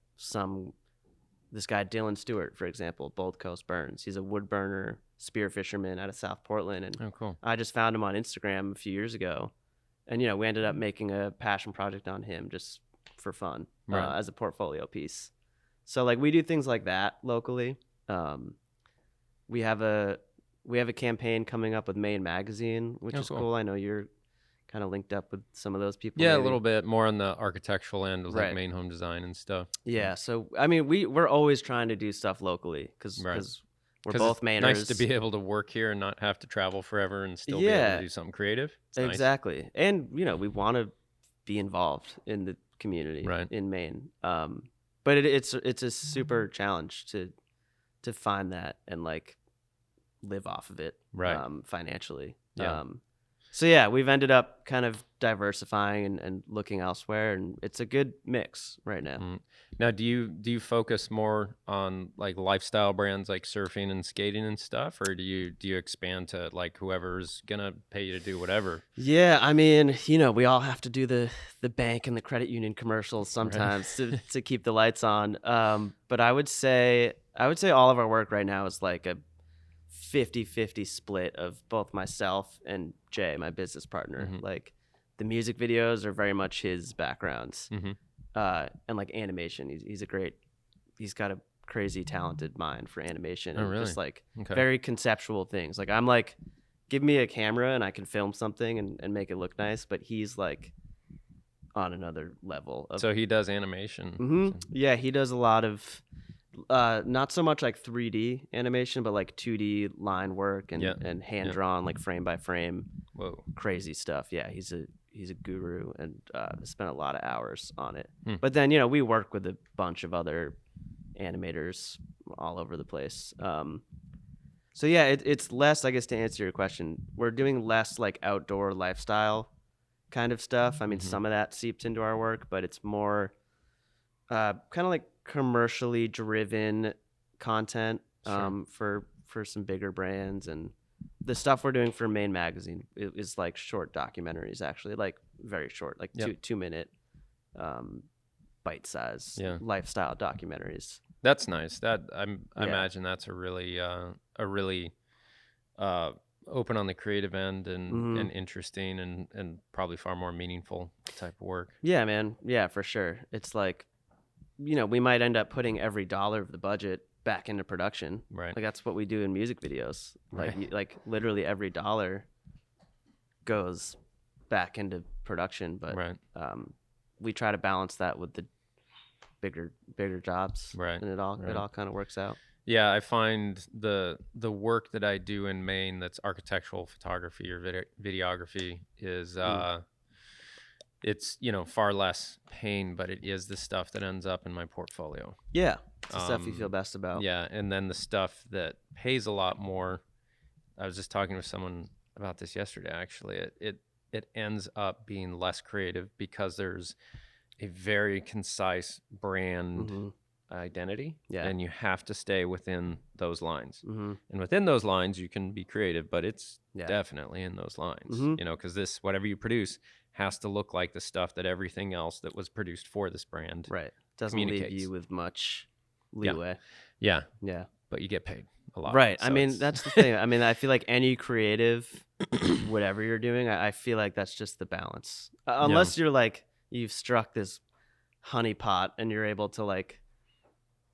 this guy Dylan Stewart, for example, Bold Coast Burns, he's a wood burner spear fisherman out of South Portland, and cool. I just found him on Instagram a few years ago, and you know we ended up making a passion project on him just for fun as a portfolio piece. So like we do things like that locally. We have a campaign coming up with Maine Magazine, which is cool. I know you're kind of linked up with some of those people. Yeah, maybe. A little bit more on the architectural end of like Maine home design and stuff. Yeah, so I mean we're always trying to do stuff locally because we're both Mainers. Nice to be able to work here and not have to travel forever and still be able to do something creative. It's exactly. Nice. And you know we want to be involved in the community in Maine. But it's a super challenge to find that and like live off of it financially. So yeah, we've ended up kind of diversifying and looking elsewhere, and it's a good mix right now. Now, do you focus more on like lifestyle brands like surfing and skating and stuff, or do you expand to like whoever's gonna pay you to do whatever? Yeah, I mean, you know, we all have to do the bank and the credit union commercials sometimes to keep the lights on. But I would say all of our work right now is like a 50-50 split of both myself and Jay, my business partner. Like the music videos are very much his backgrounds. And like animation, he's got a crazy talented mind for animation and just like very conceptual things. Like I'm like, give me a camera and I can film something and make it look nice, but he's like on another level. So he does animation. Yeah, he does a lot of not so much like 3D animation, but like 2D line work and hand drawn, like frame by frame. Whoa, crazy stuff. Yeah, he's a guru and spent a lot of hours on it. But then you know we work with a bunch of other animators all over the place. So yeah, it's less, I guess, to answer your question, we're doing less like outdoor lifestyle kind of stuff. I mean, some of that seeps into our work, but it's more kind of like commercially driven content for some bigger brands. And the stuff we're doing for Maine Magazine is like short documentaries, actually, like very short, like 2-minute bite-size lifestyle documentaries. That's nice. That I imagine that's a really open on the creative end and interesting and probably far more meaningful type of work. Yeah, man. Yeah, for sure. It's like, you know, we might end up putting every dollar of the budget back into production. Right. Like that's what we do in music videos. Like Right. like literally every dollar goes back into production, but Right. we try to balance that with the bigger jobs, Right. and it all Right. kind of works out. Yeah, I find the work that I do in Maine that's architectural photography or videography is it's, you know, far less pain, but it is the stuff that ends up in my portfolio. Yeah, it's the stuff you feel best about. Yeah, and then the stuff that pays a lot more. I was just talking with someone about this yesterday, actually. It ends up being less creative because there's a very concise brand identity, Yeah. and you have to stay within those lines. Mm-hmm. And within those lines, you can be creative, but it's Yeah. definitely in those lines, Mhm. you know, because this, whatever you produce, has to look like the stuff that everything else that was produced for this brand. Right. Doesn't leave communicates. you with much leeway. Yeah, Yeah. but you get paid a lot. Right. So I mean, it's- that's the thing. I mean, I feel like any creative, whatever you're doing, I feel like that's just the balance. Unless you're like, you've struck this honey pot and you're able to like,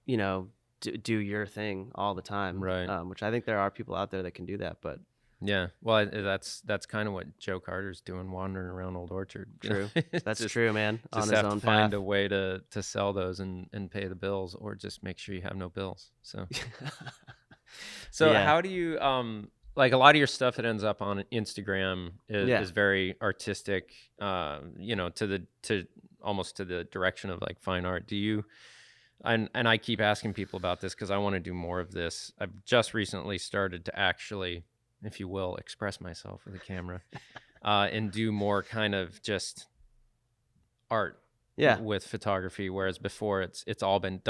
you know, do your thing all the time. Right. Which I think there are people out there that can do that, but Yeah, well, that's kind of what Joe Carter's doing, wandering around Old Orchard. true. That's Just- true, man. On Just his have own to find path. a way to sell those and pay the bills, or just make sure you have no bills. So Yeah. how do you like a lot of your stuff that ends up on Instagram Yeah. is very artistic, you know, to almost to the direction of like fine art. Do you? And I keep asking people about this because I want to do more of this. I've just recently started to actually, if you will, express myself with a camera, and do more kind of just art Yeah. with photography, whereas before it's all been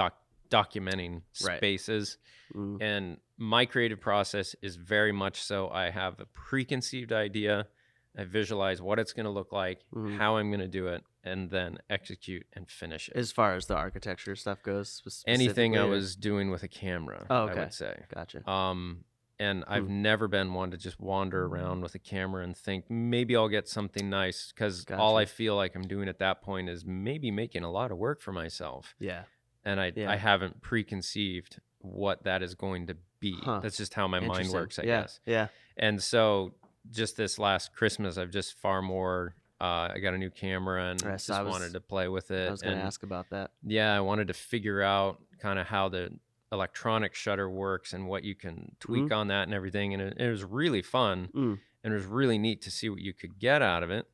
documenting Right. spaces. Mm. And my creative process is very much so I have a preconceived idea, I visualize what it's going to look like, Mhm. how I'm going to do it, and then execute and finish it. As far as the architecture stuff goes, Anything I specifically, or- was doing with a camera, Oh, I okay. would say. Gotcha. And I've never been one to just wander around with a camera and think maybe I'll get something nice, because all I Gotcha. feel like I'm doing at that point is maybe making a lot of work for myself, Yeah. and I Yeah. haven't preconceived what that is going to be. Huh. That's just how my mind Interesting. works, I Yeah. guess. Yeah. And so just this last Christmas, I've just far more. I got a new camera and Right, just so I was- wanted to play with it. I was going to and ask about that. yeah, I wanted to figure out kind of how the electronic shutter works and what you can tweak on that and everything. And it was really fun. Mm. And it was really neat to see what you could get out of it.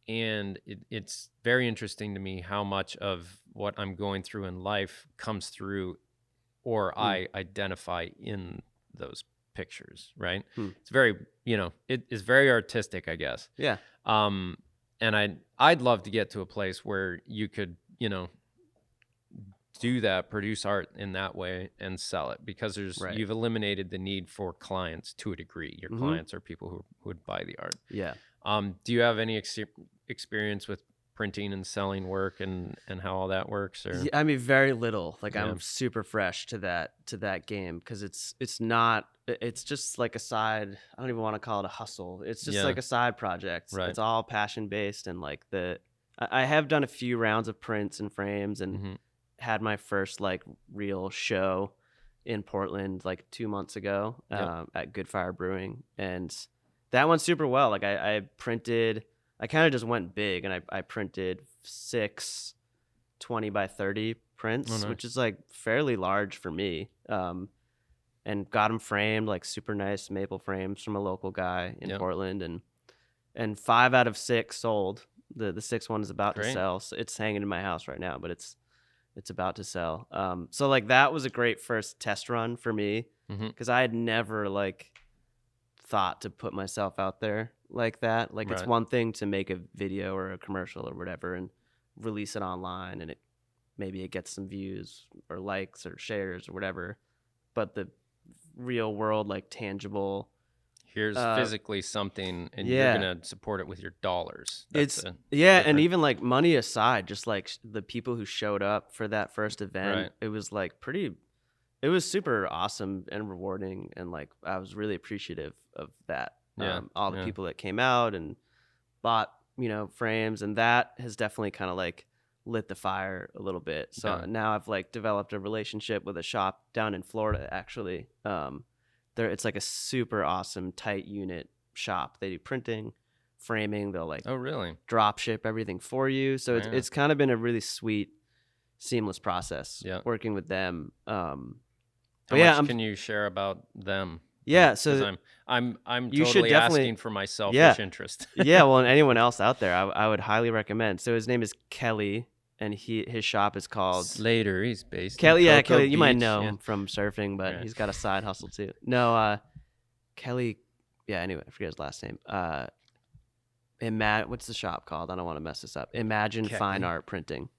And it's very interesting to me how much of what I'm going through in life comes through, or I identify in those pictures, right? It's very, you know, it is very artistic, I guess. Yeah. And I'd love to get to a place where you could, you know, do that, produce art in that way and sell it, because Right. you've eliminated the need for clients to a degree. Your clients are people who would buy the art. Yeah. Do you have any experience with printing and selling work and how all that works? Or Yeah, I mean, very little. Like Yeah. I'm super fresh to that game, because it's just like a side. I don't even want to call it a hustle. It's just Yeah. like a side project. Right. It's all passion based, and like I have done a few rounds of prints and frames, and had my first like real show in Portland like 2 months ago at Good Fire Brewing, and that went super well. Like I printed. I kind of just went big, and I printed 6 20 by 30 prints, Oh, nice. which is like fairly large for me. And got them framed, like super nice maple frames from a local guy in Yep. Portland, and 5 out of 6 sold. The 6th one is about to Great. sell. So it's hanging in my house right now, but it's about to sell. So like that was a great first test run for me, because I had never like thought to put myself out there like that. Like it's Right. one thing to make a video or a commercial or whatever and release it online, and maybe it gets some views or likes or shares or whatever, but the real world, like tangible, Here's physically something, and yeah. you're gonna support it with your dollars. It's That's yeah, and different. even like money aside, just like the people who showed up for that first event, Right. it was like it was super awesome and rewarding, and like I was really appreciative of that. Yeah, All the yeah. people that came out and bought, frames, and that has definitely kind of like lit the fire a little bit. So Yeah. now I've like developed a relationship with a shop down in Florida, actually. It's like a super awesome tight unit shop. They do printing, framing. They'll like Oh, really? drop ship everything for you. So Yeah. it's kind of been a really sweet, seamless process Yeah. working with them. How But yeah, much can you share about them? yeah. Because So I'm you should totally definitely, asking for my selfish yeah, interest. yeah. Well, and anyone else out there, I would highly recommend. So his name is Kelly, and his shop is called Slater. He's based Kelly. in Yeah, Cocoa Kelly. You might Beach. know Yeah. him from surfing, but Right. he's got a side hustle too. No, Kelly. Yeah. Anyway, I forget his last name. What's the shop called? I don't want to mess this up. Imagine Fine Art Printing.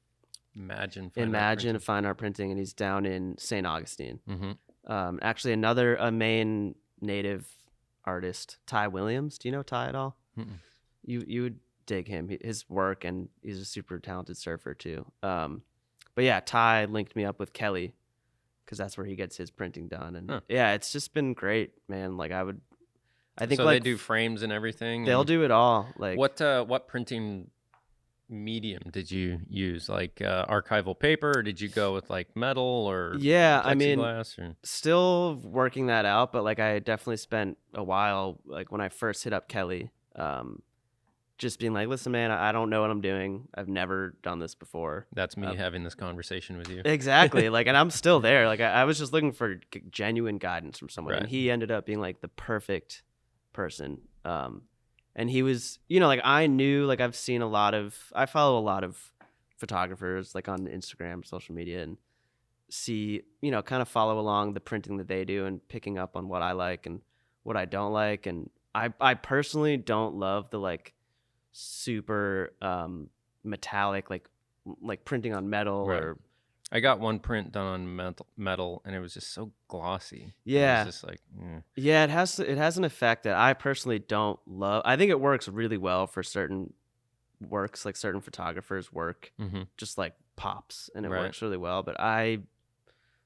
Imagine Fine Art Printing, and he's down in St. Augustine. Mm-hmm. Actually, a Maine native artist, Ty Williams. Do you know Ty at all? Mm-mm. You would dig him, his work, and he's a super talented surfer too. But yeah, Ty linked me up with Kelly because that's where he gets his printing done, and yeah, it's just been great, man. Like I think so like they do frames and everything. They'll do it all. Like what printing medium did you use? Like archival paper, or did you go with like metal or plexiglass? Or? Still working that out, but like I definitely spent a while, like when I first hit up Kelly, just being like, listen, man, I don't know what I'm doing. I've never done this before. That's me having this conversation with you. Exactly. Like, and I'm still there. Like I was just looking for genuine guidance from someone, Right. and he ended up being like the perfect person. And he was, like I knew, like I follow a lot of photographers like on Instagram, social media, and see, kind of follow along the printing that they do and picking up on what I like and what I don't like. And I personally don't love the like super metallic, like printing on metal. Right. Or I got one print done on metal, and it was just so glossy. Yeah. It was just like, Yeah, it has an effect that I personally don't love. I think it works really well for certain works, like certain photographers' work, just like pops, and it works really well. But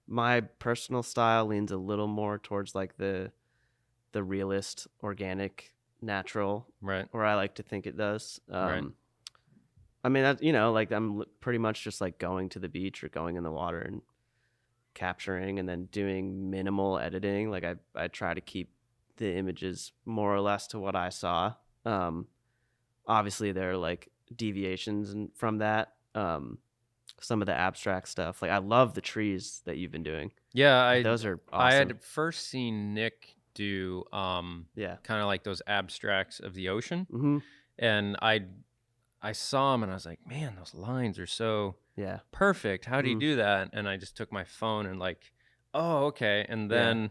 my personal style leans a little more towards like the realist, organic, natural, right. Or I like to think it does. Right. I mean, that, like I'm pretty much just like going to the beach or going in the water and capturing and then doing minimal editing. Like I try to keep the images more or less to what I saw. Obviously there are like deviations from that. Some of the abstract stuff. Like I love the trees that you've been doing. Yeah, those are awesome. I had first seen Nick do kind of like those abstracts of the ocean. Mm-hmm. And I saw him and I was like, man, those lines are so perfect. How do you do that? And I just took my phone and like, oh, okay. And then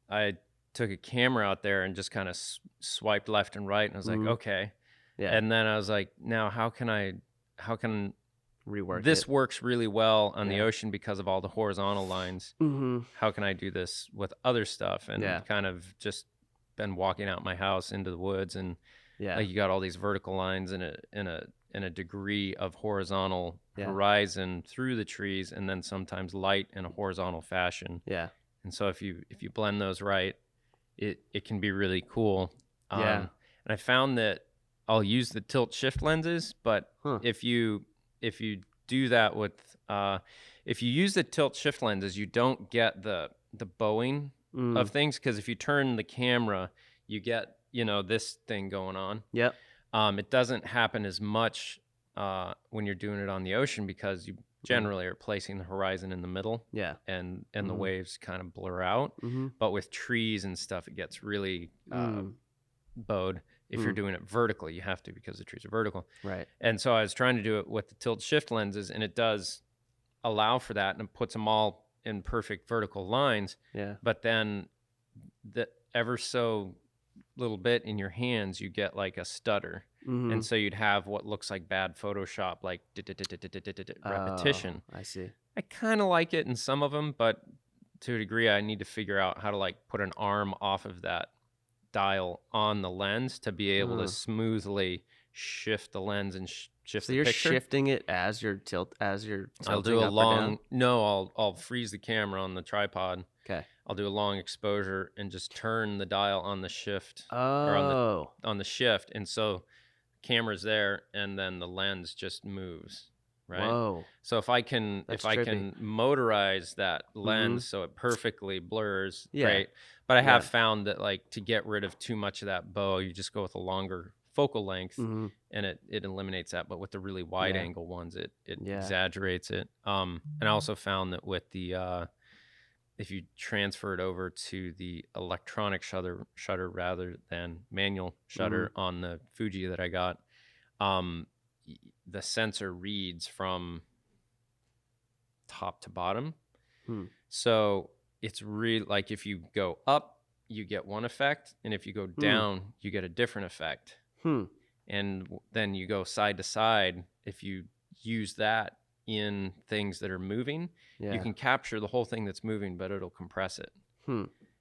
I took a camera out there and just kind of swiped left and right. And I was like, okay. Yeah. And then I was like, now how can rework this? Works really well on the ocean because of all the horizontal lines. Mm-hmm. How can I do this with other stuff? And kind of just been walking out my house into the woods, and like you got all these vertical lines in a degree of horizontal horizon through the trees, and then sometimes light in a horizontal fashion. Yeah. And so if you blend those right, it can be really cool. And I found that I'll use the tilt shift lenses, but if you do that with if you use the tilt shift lenses, you don't get the bowing of things, because if you turn the camera, you get this thing going on. Yep. It doesn't happen as much when you're doing it on the ocean, because you generally are placing the horizon in the middle. Yeah. And the waves kind of blur out. But with trees and stuff, it gets really bowed. If you're doing it vertically, you have to, because the trees are vertical. Right. And so I was trying to do it with the tilt shift lenses, and it does allow for that, and it puts them all in perfect vertical lines. Yeah. But then the ever so little bit in your hands, you get like a stutter. And so you'd have what looks like bad Photoshop, like repetition. I see. I kind of like it in some of them, but to a degree, I need to figure out how to like put an arm off of that dial on the lens to be able to smoothly shift the lens and shift the picture. So you're shifting it as you're tilting. I'll do a long. No, I'll freeze the camera on the tripod. Okay. I'll do a long exposure and just turn the dial on the shift. Or on the shift, and so camera's there, and then the lens just moves. right? Whoa. So if I can That's motorize that Mm-hmm. lens so it perfectly blurs, Yeah. great. But I Yeah. have found that like to get rid of too much of that bow, you just go with a longer focal length, Mm-hmm. and it eliminates that. But with the really wide Yeah. angle ones, it Yeah. exaggerates it. And I also found that with the if you transfer it over to the electronic shutter rather than manual shutter on the Fuji that I got, the sensor reads from top to bottom. So it's really like if you go up, you get one effect, and if you go down, you get a different effect. And then you go side to side. If you use that in things that are moving, you can capture the whole thing that's moving, but it'll compress it.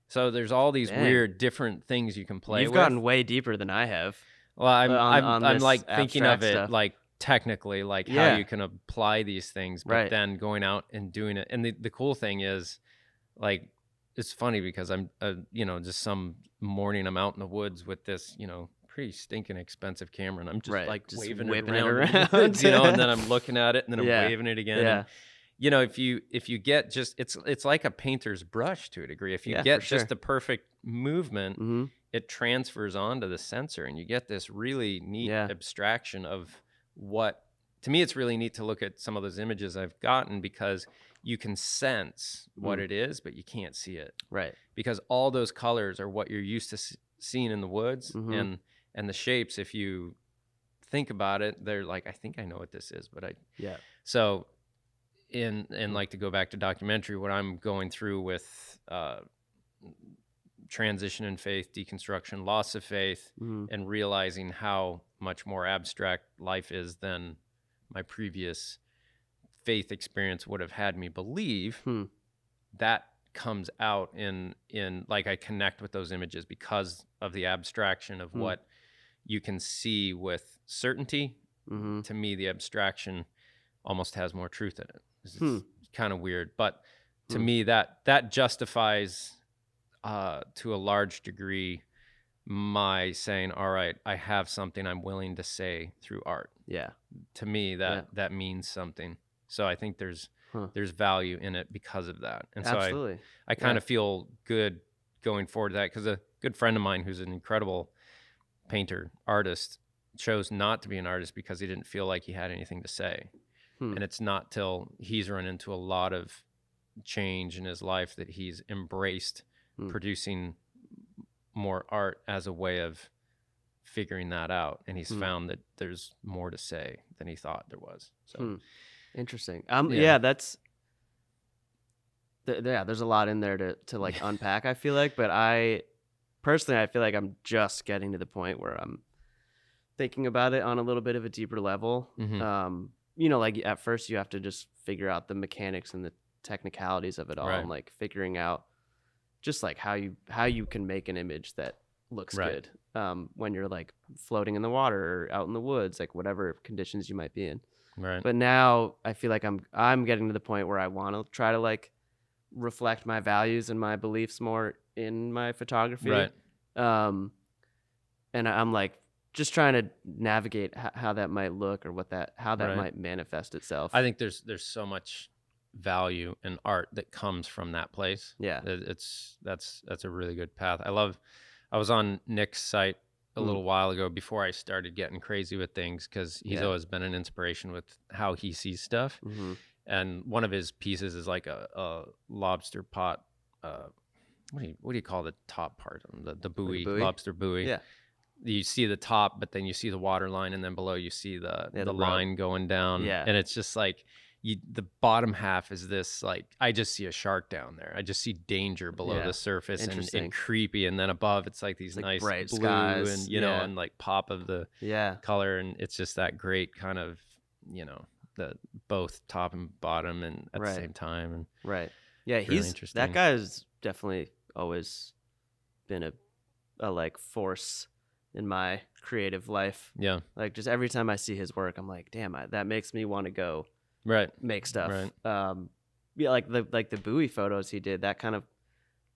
So there's all these weird different things you can play with. You've gotten way deeper than I have. Well, I'm like thinking of it stuff. like technically, like how you can apply these things, but then going out and doing it. And the cool thing is, like, it's funny because I'm, just some morning I'm out in the woods with this, pretty stinking expensive camera, and I'm just waving it around, in the woods, and then I'm looking at it, and then I'm waving it again. Yeah. And, if you get just it's like a painter's brush to a degree. If you get just the perfect movement, it transfers onto the sensor, and you get this really neat abstraction of what. To me, it's really neat to look at some of those images I've gotten because you can sense what it is, but you can't see it. Right. Because all those colors are what you're used to seeing in the woods, and the shapes. If you think about it, they're like, I think I know what this is, but So. And like to go back to documentary, what I'm going through with transition in faith, deconstruction, loss of faith, and realizing how much more abstract life is than my previous faith experience would have had me believe, that comes out in like I connect with those images because of the abstraction of what you can see with certainty. To me, the abstraction almost has more truth in it. It's kind of weird, but to me that justifies to a large degree my saying, all right, I have something I'm willing to say through art. Yeah. To me, that means something. So I think there's value in it because of that. And Absolutely. So I kind of feel good going forward to that, because a good friend of mine who's an incredible painter, artist, chose not to be an artist because he didn't feel like he had anything to say. And it's not till he's run into a lot of change in his life that he's embraced producing more art as a way of figuring that out. And he's found that there's more to say than he thought there was. So interesting. That's there's a lot in there to like unpack, I feel like, but I feel like I'm just getting to the point where I'm thinking about it on a little bit of a deeper level. Like at first you have to just figure out the mechanics and the technicalities of it all, and like figuring out just like how you can make an image that looks good when you're like floating in the water or out in the woods, like whatever conditions you might be in. But now I feel like I'm getting to the point where I want to try to like reflect my values and my beliefs more in my photography. And I'm like just trying to navigate how that might look, or how that might manifest itself. I think there's so much value in art that comes from that place. Yeah, that's a really good path. I was on Nick's site a little while ago before I started getting crazy with things, because he's always been an inspiration with how he sees stuff. And one of his pieces is like a lobster pot. What do you call the top part? The buoy, lobster buoy. Yeah. You see the top, but then you see the water line, and then below you see the line going down. Yeah. And it's just like the bottom half is this, like, I just see a shark down there. I just see danger below the surface and creepy. And then above it's like these nice bright blue skies, and, and like pop of the color. And it's just that great kind of, the both top and bottom and at the same time. And yeah, really interesting. That guy has definitely always been a like force in my creative life. Yeah. Like just every time I see his work, I'm like, damn, that makes me want to go make stuff. Yeah, like the buoy photos he did, that kind of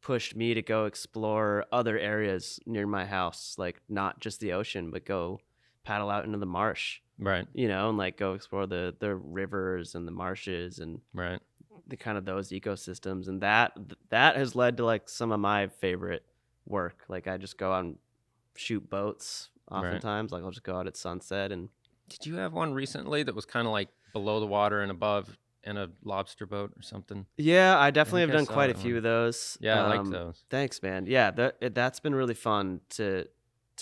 pushed me to go explore other areas near my house, like not just the ocean, but go paddle out into the marsh. Right. and like go explore the rivers and the marshes and Right. the kind of those ecosystems. And that has led to like some of my favorite work. Like I just go out and shoot boats oftentimes. Like I'll just go out at sunset. And did you have one recently that was kind of like below the water and above in a lobster boat or something? yeah, I definitely have think I done saw quite a that few one. of those. Yeah, I like those. Thanks, man. Yeah, that's been really fun to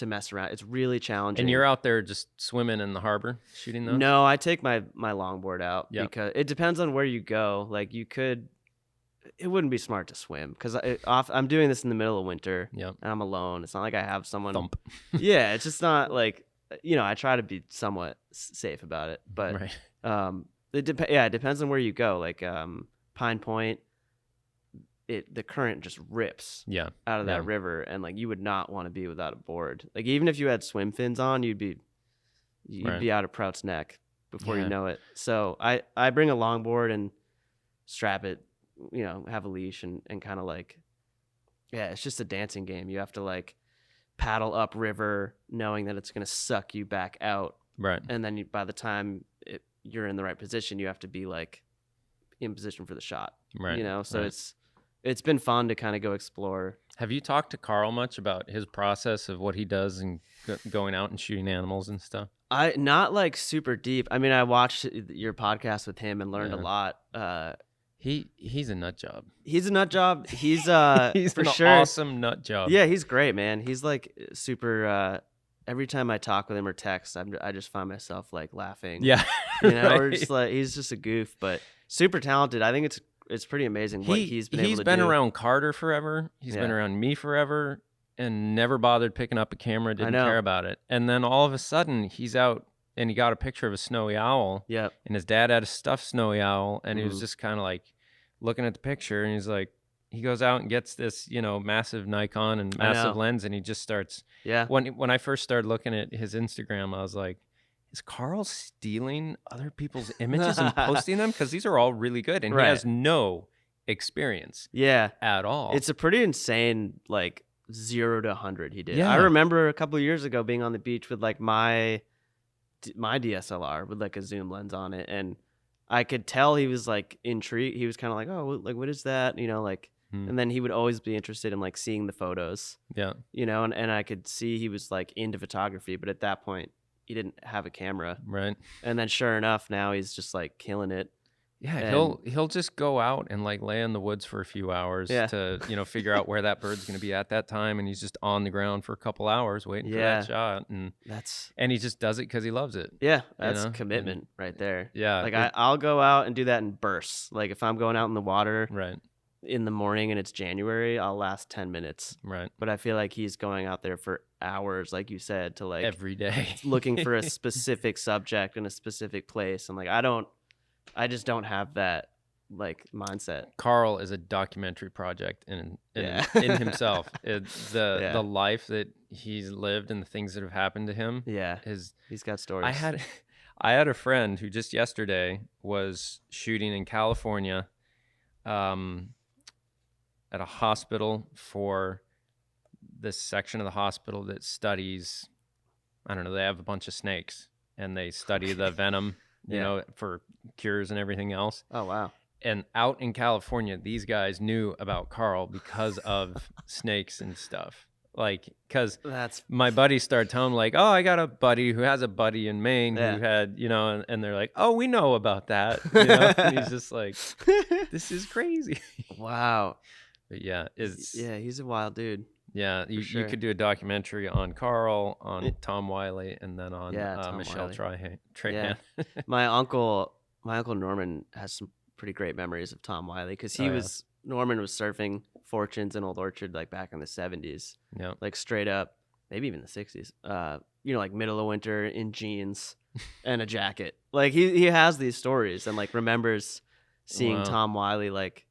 mess around. It's really challenging. And you're out there just swimming in the harbor shooting those? No, I take my longboard out Yep. because it depends on where you go. Like it wouldn't be smart to swim because I'm doing this in the middle of winter. Yep. And I'm alone. It's not like I have someone. Thump. Yeah, it's just not like I try to be somewhat safe about it, but Right. it depends on where you go. Like Pine Point, the current just rips Yeah. out of that Yeah. river, and like you would not want to be without a board. Like even if you had swim fins on, you'd be out of Prout's Neck before Yeah. you know it. So I bring a longboard and strap it, have a leash and kind of like, yeah, it's just a dancing game. You have to like paddle up river knowing that it's going to suck you back out. Right. And then by the time you're in the right position, you have to be like in position for the shot. Right. So right. it's been fun to kind of go explore. Have you talked to Carl much about his process of what he does and going out and shooting animals and stuff? I not like super deep. I mean, I watched your podcast with him and learned a lot. He's a nut job. He's a nut job. He's he's for an sure awesome nut job. Yeah, he's great, man. He's like super. Every time I talk with him or text, I just find myself like laughing. Yeah. Or just like he's just a goof, but super talented. I think it's pretty amazing what he's been able to do. He's been around Carter forever. He's been around me forever, and never bothered picking up a camera. Didn't care about it. And then all of a sudden, he's out and he got a picture of a snowy owl. Yep. And his dad had a stuffed snowy owl, and he was just kind of like looking at the picture, and he's like, he goes out and gets this, massive Nikon and massive lens, and he just starts. Yeah. When I first started looking at his Instagram, I was like, is Carl stealing other people's images and posting them? Because these are all really good, and he has no experience. Yeah. At all. It's a pretty insane, like 0 to 100 he did. Yeah. I remember a couple of years ago being on the beach with like my DSLR with like a zoom lens on it, and I could tell he was like intrigued. He was kind of like, oh, like what is that? And then he would always be interested in like seeing the photos. Yeah. And I could see he was like into photography, but at that point he didn't have a camera. Right. And then sure enough, now he's just like killing it. Yeah, he'll just go out and like lay in the woods for a few hours to figure out where that bird's going to be at that time, and he's just on the ground for a couple hours waiting for that shot, and he just does it because he loves it. Yeah, that's commitment right there. Yeah, like I'll go out and do that in bursts. Like if I'm going out in the water right in the morning and it's January, I'll last 10 minutes. Right. But I feel like he's going out there for hours, like you said, to like every day looking for a specific subject in a specific place, and like I just don't have that like mindset. Carl is a documentary project in himself. The life that he's lived and the things that have happened to him. Yeah, he's got stories. I had a friend who just yesterday was shooting in California, at a hospital for this section of the hospital that studies. I don't know. They have a bunch of snakes and they study the venom. For cures and everything else. Oh, wow. And out in California, these guys knew about Carl because of snakes and stuff. Like, because my buddy started telling him, like, oh, I got a buddy who has a buddy in Maine who had, and they're like, oh, we know about that. And he's just like, this is crazy. Wow. But yeah, he's a wild dude. Yeah, you could do a documentary on Carl, on Tom Wiley, and then on Michelle Trahan. My uncle Norman has some pretty great memories of Tom Wiley because Norman was surfing fortunes in Old Orchard like back in the 70s. Yeah, like straight up, maybe even the 60s. Like middle of winter in jeans and a jacket. Like he has these stories and like remembers seeing Tom Wiley like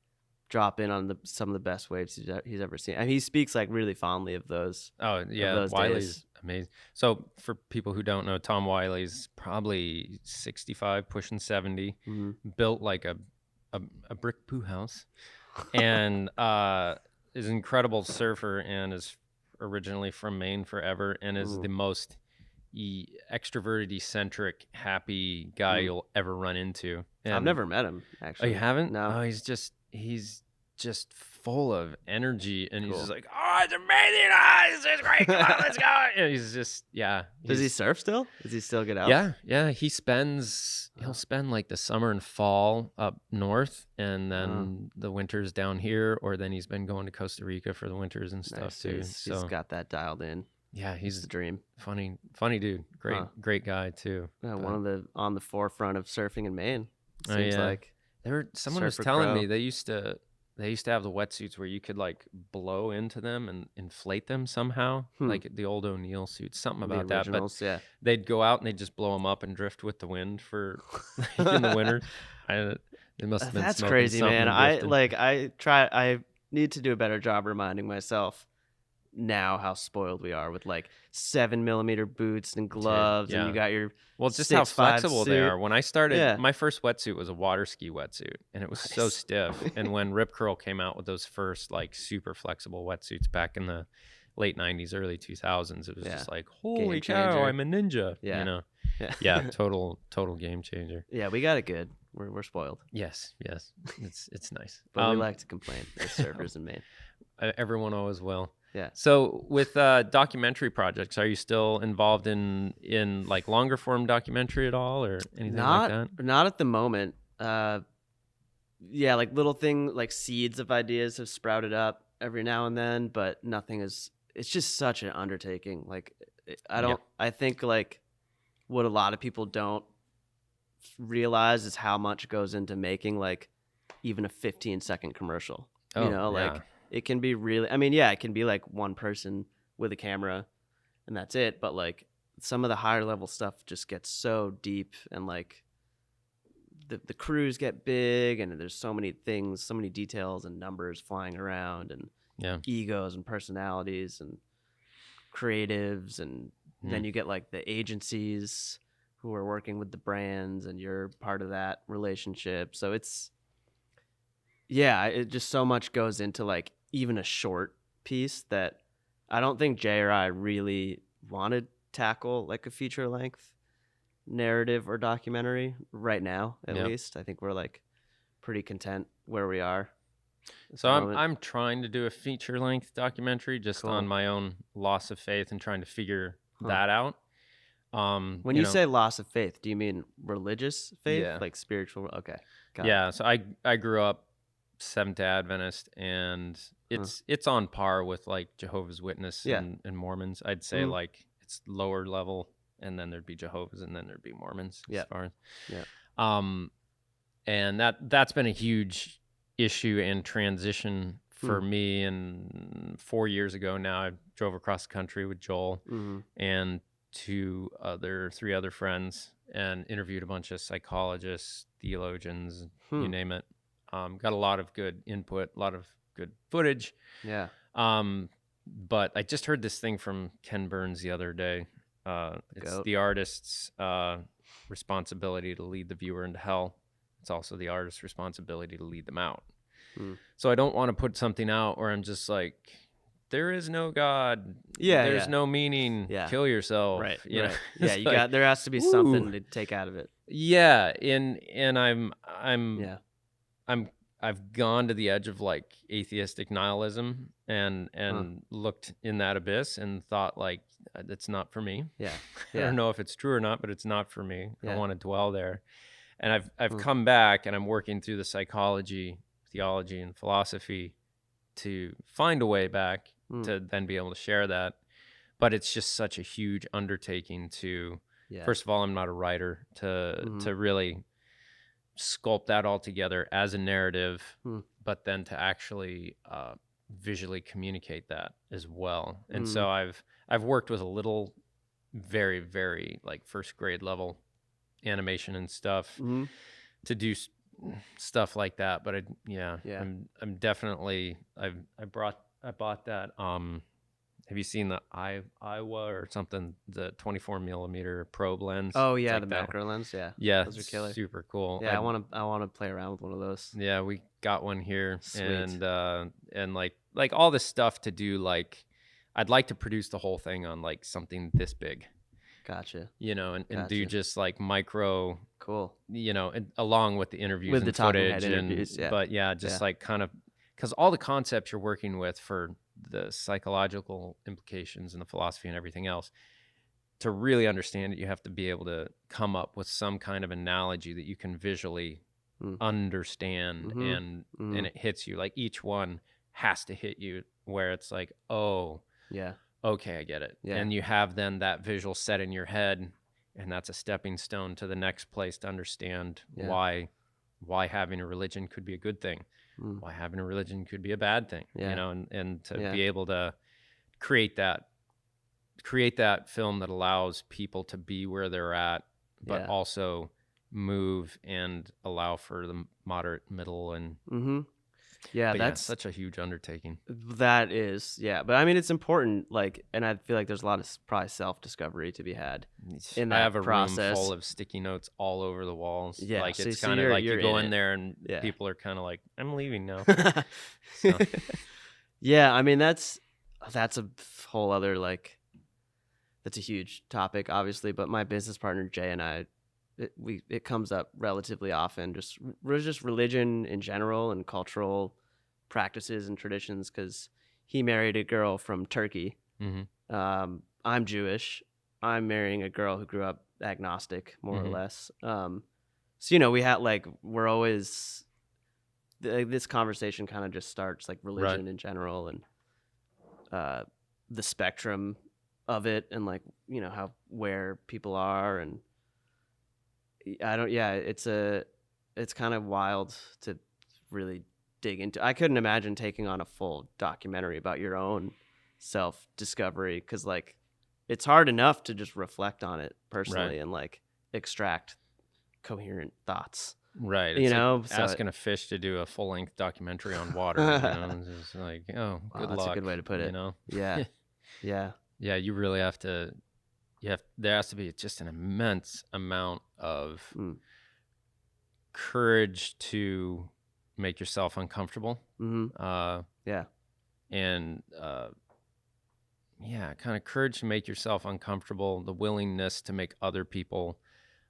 drop in on some of the best waves he's ever seen. I mean, he speaks like really fondly of those. Oh yeah, those Wiley's days. Amazing. So for people who don't know, Tom Wiley's probably 65, pushing 70, built like a brick poo house, and is an incredible surfer and is originally from Maine forever, and is the most extroverted, eccentric, happy guy you'll ever run into. And, I've never met him, oh, actually. you haven't? No. Oh, he's just full of energy, and he's Cool. just like, oh, it's amazing, oh, this is great, come on, let's go. And he's just, yeah. Does he surf still? Does he still get out? Yeah. He'll spend like the summer and fall up north, and then the winters down here, or then he's been going to Costa Rica for the winters and stuff Nice. too. He's got that dialed in. Yeah, he's the dream. Funny dude. Great guy too. Yeah, on the forefront of surfing in Maine. Seems like someone was telling me they used to have the wetsuits where you could like blow into them and inflate them somehow, like the old O'Neill suits, something about that. But they'd go out and they'd just blow them up and drift with the wind for like, in the winter. It must have been that's crazy, man. I need to do a better job reminding myself now how spoiled we are with like 7mm boots and gloves, and you got your just how flexible they are. When I started, my first wetsuit was a water ski wetsuit, and it was so stiff. And when Rip Curl came out with those first like super flexible wetsuits back in the late 90s, early 2000s, it was just like, holy cow, I'm a ninja. You know? Total game changer. Yeah, we got it good. We're spoiled. Yes, it's nice. But we like to complain as surfers in Maine. Everyone always will. Yeah. So with documentary projects, are you still involved in like longer form documentary at all, or anything like that? Not at the moment. Like little like seeds of ideas have sprouted up every now and then, but nothing is. It's just such an undertaking. Like I think like what a lot of people don't realize is how much goes into making like even a 15-second commercial. It can be really, it can be like one person with a camera and that's it. But like some of the higher level stuff just gets so deep, and like the crews get big, and there's so many things, so many details and numbers flying around, and egos and personalities and creatives. And then you get like the agencies who are working with the brands, and you're part of that relationship. So it just so much goes into like even a short piece that I don't think Jay or I really want to tackle like a feature length narrative or documentary right now, at least. I think we're like pretty content where we are. So I'm trying to do a feature length documentary just on my own loss of faith and trying to figure that out. When you say loss of faith, do you mean religious faith, like spiritual? Okay. Got it. So I grew up Seventh-day Adventist, and it's on par with like Jehovah's Witness and Mormons. I'd say like it's lower level, and then there'd be Jehovah's, and then there'd be Mormons. As far as, and that's been a huge issue and transition for me. And 4 years ago now, I drove across the country with Joel and three other friends, and interviewed a bunch of psychologists, theologians, you name it. Got a lot of good input, a lot of good footage. Yeah. But I just heard this thing from Ken Burns the other day. It's the artist's responsibility to lead the viewer into hell. It's also the artist's responsibility to lead them out. So I don't want to put something out where I'm just like, there is no God. There's no meaning. Kill yourself. Right. You know? Yeah. There has to be something to take out of it. Yeah. And I've gone to the edge of like atheistic nihilism and looked in that abyss and thought like, it's not for me. Yeah. I don't know if it's true or not, but it's not for me. I don't want to dwell there. And I've come back, and I'm working through the psychology, theology, and philosophy to find a way back to then be able to share that. But it's just such a huge undertaking to, first of all, I'm not a writer, to really sculpt that all together as a narrative, but then to actually visually communicate that as well. And so I've worked with a little very, very like first grade level animation and stuff to do stuff like that. But I'm definitely I bought that have you seen the Iowa or something, the 24mm probe lens? Oh yeah, like the macro lens. Yeah, those are killer. Super cool. Yeah, I want to play around with one of those. Yeah, we got one here. Sweet. And like all this stuff to do, like I'd like to produce the whole thing on like something this big, Gotcha. you know, and do Gotcha. just like micro, Cool. you know, and along with the interviews With and the talking head footage interviews, yeah. but yeah, just like kind of, because all the concepts you're working with for the psychological implications and the philosophy and everything else, to really understand it, you have to be able to come up with some kind of analogy that you can visually understand, and it hits you. Like each one has to hit you where it's like, oh, yeah, okay, I get it. Yeah. And you have then that visual set in your head, and that's a stepping stone to the next place to understand why having a religion could be a good thing, why having a religion could be a bad thing, you know, and to be able to create that film that allows people to be where they're at, but also move and allow for the moderate, middle, and that's such a huge undertaking. That is, but I mean, it's important, like, and I feel like there's a lot of probably self-discovery to be had in that I have a process. room full of sticky notes all over the walls. Yeah, like so it's kind of like you go in there and people are kind of like, I'm leaving now. So. Yeah, I mean, that's a whole other, like, that's a huge topic, obviously, but my business partner Jay and I, it comes up relatively often, just religion in general and cultural practices and traditions, because he married a girl from Turkey. I'm Jewish. I'm marrying a girl who grew up agnostic, more or less. So, you know, we had, like, we're always, this conversation kind of just starts, like, religion in general, and the spectrum of it, and, like, you know, where people are, and it's kind of wild to really dig into. I couldn't imagine taking on a full documentary about your own self-discovery, because, like, it's hard enough to just reflect on it personally and, like, extract coherent thoughts. Right. You it's know, like asking a fish to do a full-length documentary on water. You know, it's just like, oh, good luck. That's a good way to put it. You know. Yeah. Yeah. You really have to. There has to be just an immense amount of courage to make yourself uncomfortable. And kind of courage to make yourself uncomfortable, the willingness to make other people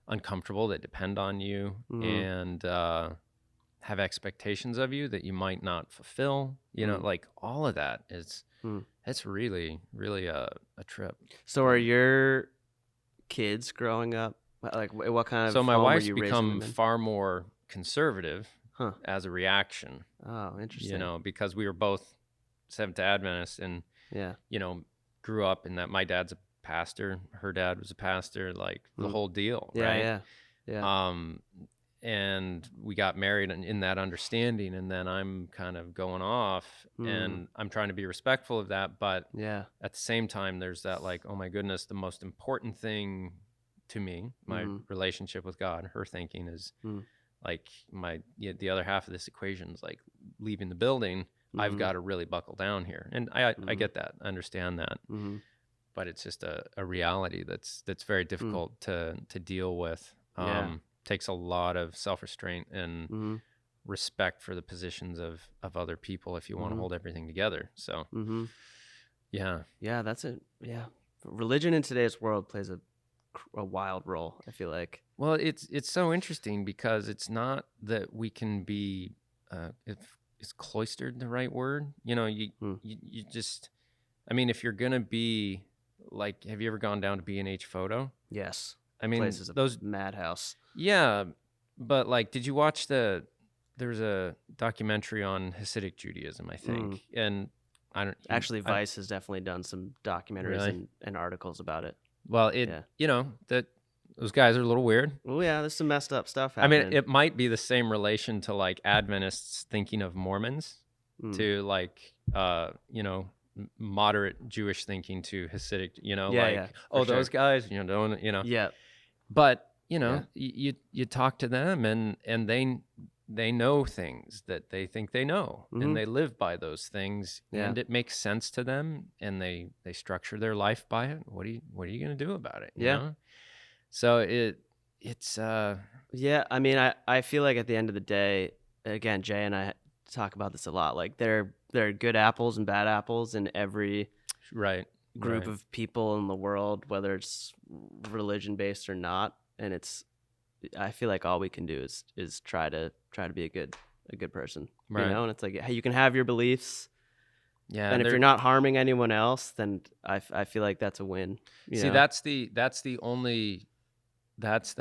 uncomfortable that depend on you, and have expectations of you that you might not fulfill. You know, like, all of that is it's really, really a trip. So are your kids growing up, like, what kind of so my home wife's were you become raising them in? far more conservative as a reaction. Oh, interesting. You know, because we were both Seventh-day Adventists, and you know, grew up in that. My dad's a pastor, her dad was a pastor, like the whole deal, right? And we got married in that understanding, and then I'm kind of going off, and I'm trying to be respectful of that, but at the same time, there's that, like, oh my goodness, the most important thing to me, my relationship with God, her thinking is like the other half of this equation is like leaving the building. I've got to really buckle down here, and I get that, I understand that, but it's just a reality that's very difficult to deal with. Takes a lot of self-restraint and respect for the positions of other people if you want to hold everything together. So that's it. Religion in today's world plays a wild role, I feel like. Well, it's so interesting, because it's not that we can be is cloistered the right word? You know, you just, I mean, if you're gonna be, like, have you ever gone down to B&H Photo? Yes. I mean, place is a madhouse. Yeah, but, like, did you watch there's a documentary on Hasidic Judaism, I think, and I don't actually. Vice has definitely done some documentaries and articles about it. Well, you know, that those guys are a little weird. Oh yeah, there's some messed up stuff happening. I mean, it might be the same relation to, like, Adventists thinking of Mormons to, like, you know, moderate Jewish thinking to Hasidic, you know, those guys, you know, don't, you know. Yeah. But, you know, you talk to them, and they know things that they think they know, and they live by those things, and it makes sense to them, and they structure their life by it. What are you going to do about it? You know? So it's I mean, I feel like at the end of the day, again, Jay and I talk about this a lot. Like, there are good apples and bad apples in every group Right. of people in the world, whether it's religion based or not. And I feel like all we can do is try to be a good person, Right. And it's like, hey, you can have your beliefs, Yeah. and if you're not harming anyone else, then I feel like that's a win. See, that's the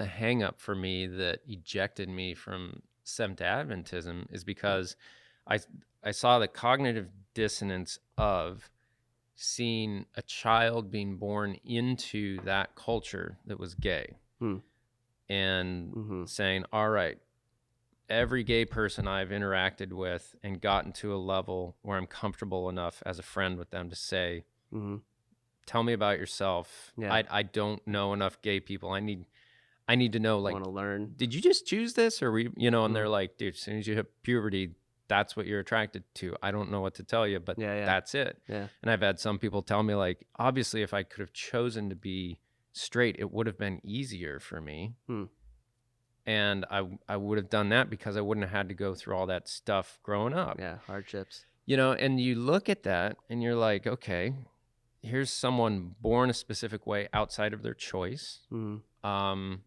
hang up for me that ejected me from Seventh Adventism, is because I saw the cognitive dissonance of seeing a child being born into that culture that was gay, and saying, all right, every gay person I've interacted with and gotten to a level where I'm comfortable enough as a friend with them to say, tell me about yourself. Yeah. I don't know enough gay people. I need to know, like, want to learn. did you just choose this, or we, and they're like, dude, as soon as you hit puberty, that's what you're attracted to. I don't know what to tell you, but that's it. Yeah. And I've had some people tell me, like, obviously if I could have chosen to be straight, it would have been easier for me. And I would have done that because I wouldn't have had to go through all that stuff growing up. Yeah, hardships. And you look at that and you're like, okay, here's someone born a specific way outside of their choice. And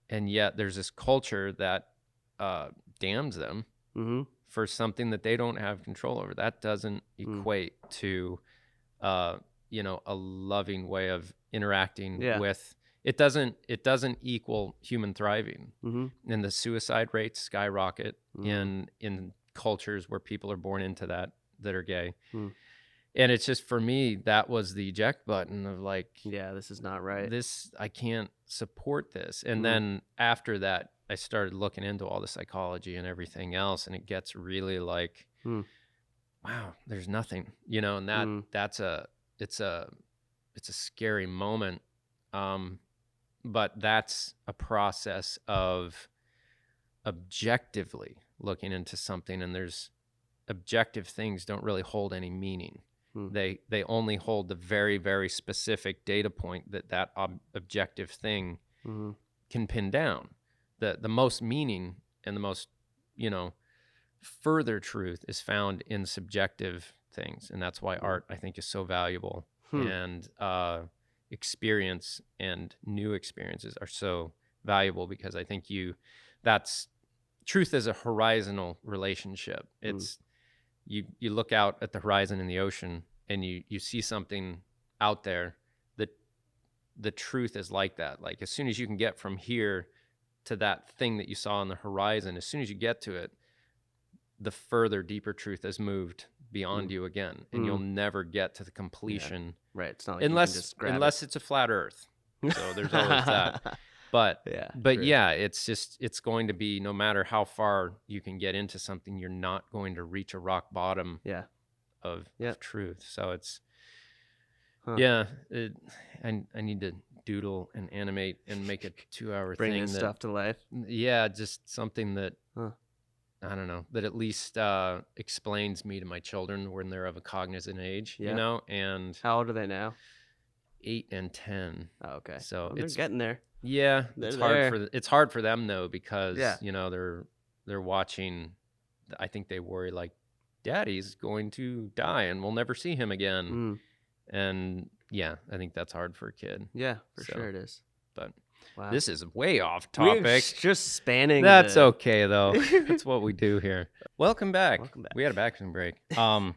yet there's this culture that damns them for something that they don't have control over. That doesn't equate to, a loving way of interacting with. It doesn't equal human thriving. And the suicide rates skyrocket in cultures where people are born into that are gay. And it's just, for me, that was the eject button of like, yeah, this is not right. I can't support this. And then after that, I started looking into all the psychology and everything else, and it gets really like, wow, there's nothing, and it's a scary moment. But that's a process of objectively looking into something, and there's objective things don't really hold any meaning. They only hold the very, very specific data point that objective thing can pin down. The most meaning and the most, further truth is found in subjective things. And that's why art, I think, is so valuable. And experience and new experiences are so valuable, because I think that's truth as a horizontal relationship. It's you look out at the horizon in the ocean and you see something out there, that the truth is like that. Like, as soon as you can get from here to that thing that you saw on the horizon, as soon as you get to it, the further, deeper truth has moved beyond you again, and you'll never get to the completion. Yeah. Right. It's not like unless you can just grab unless it's a flat Earth. So there's always that. But it's going to be, no matter how far you can get into something, you're not going to reach a rock bottom of truth. So it's I need to doodle and animate and make a 2-hour bring thing this stuff to life. Yeah, just something that I don't know, that at least explains me to my children when they're of a cognizant age. And how old are they now? 8 and 10. Oh, okay. So well, they're getting there. Yeah, They're it's hard for them though, because they're watching. I think they worry, like, Daddy's going to die and we'll never see him again. And I think that's hard for a kid. Yeah, for sure it is. But wow, this is way off topic. We're just spanning. That's okay though. That's what we do here. Welcome back. We had a bathroom break. I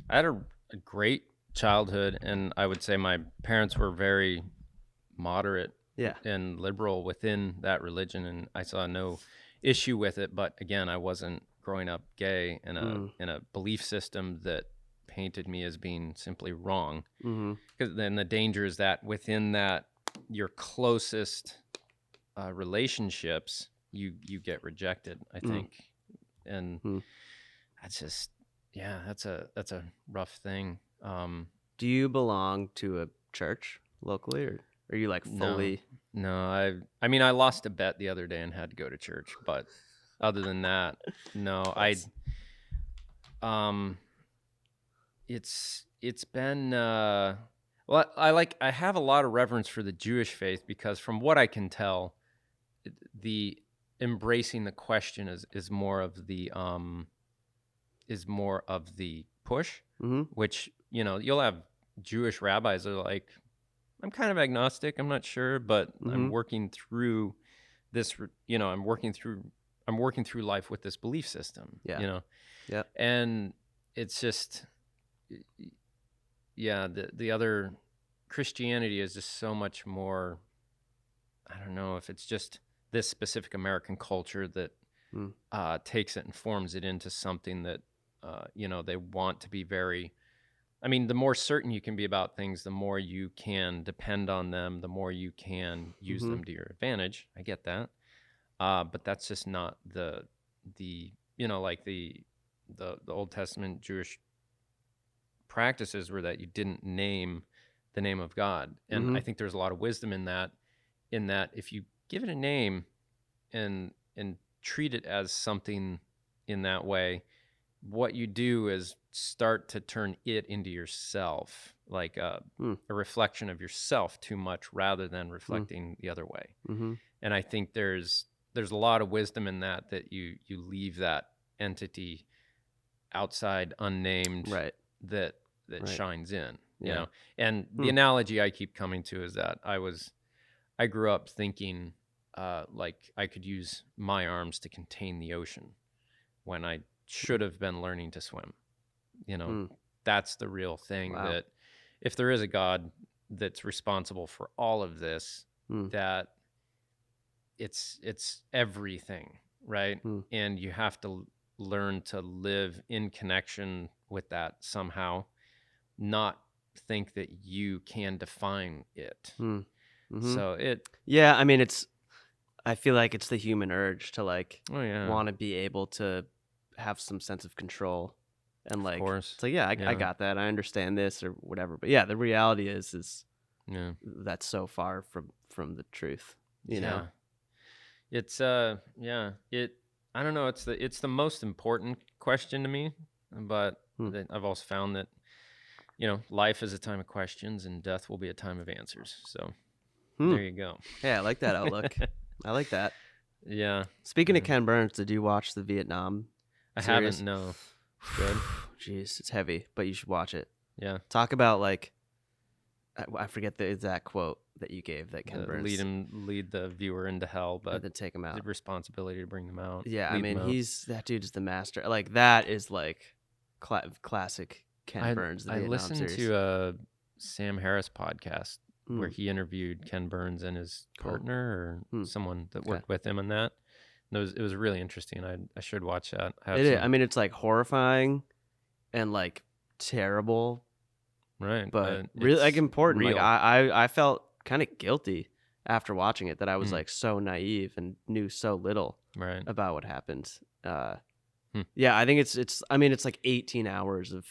had a great childhood, and I would say my parents were very moderate and liberal within that religion, and I saw no issue with it. But again, I wasn't growing up gay in a belief system that painted me as being simply wrong. Because then the danger is that within that, your closest relationships, you get rejected, I think. And that's just that's a rough thing. Do you belong to a church locally, or are you like fully? No, I mean, I lost a bet the other day and had to go to church, but other than that, no. It's been well, I have a lot of reverence for the Jewish faith, because from what I can tell, the embracing the question is more of the push, Mm-hmm. which, you'll have Jewish rabbis that are like, I'm kind of agnostic, I'm not sure, but I'm working through this, I'm working through life with this belief system, Yeah. Yeah. and it's just, yeah, the other Christianity is just so much more. I don't know if it's just this specific American culture that takes it and forms it into something that they want to be very. I mean, the more certain you can be about things, the more you can depend on them, the more you can use them to your advantage. I get that, but that's just not the like the Old Testament Jewish practices were that you didn't name the name of God, and I think there's a lot of wisdom in that. In that, if you give it a name and treat it as something in that way, what you do is start to turn it into yourself, like a reflection of yourself too much rather than reflecting the other way. And I think there's a lot of wisdom in that you leave that entity outside, unnamed, Right. that Right. shines in, you Yeah. know. And the analogy I keep coming to is that I grew up thinking like I could use my arms to contain the ocean when I should have been learning to swim. That's the real thing. Wow. That if there is a God that's responsible for all of this, that it's everything, right? And you have to learn to live in connection with that somehow, not think that you can define it. So yeah, I mean, I feel like it's the human urge to like yeah, want to be able to have some sense of control, and like, of course. it's like, yeah, I got that, I understand this or whatever, but yeah, the reality is that's so far from the truth, you know. It's I don't know, it's the most important question to me, but I've also found that life is a time of questions and death will be a time of answers. So there you go. Yeah, I like that outlook. I like that. Yeah. Speaking of Ken Burns, did you watch the Vietnam series? I haven't, no. Good. Jeez, it's heavy, but you should watch it. Yeah. Talk about, like, I forget the exact quote that you gave that Ken Burns. Lead the viewer into hell, but then take him out. The responsibility to bring them out. Yeah, I mean, that dude is the master. Like, that is like classic Ken Burns. The Vietnam listened series. to a Sam Harris podcast where he interviewed Ken Burns and his partner or someone that worked with him on that. And it was really interesting. I should watch that. I mean, it's like horrifying and like terrible, right? But really like important. Real. Like I felt kind of guilty after watching it that I was like so naive and knew so little about what happened. Yeah, I think it's I mean, it's like 18 hours of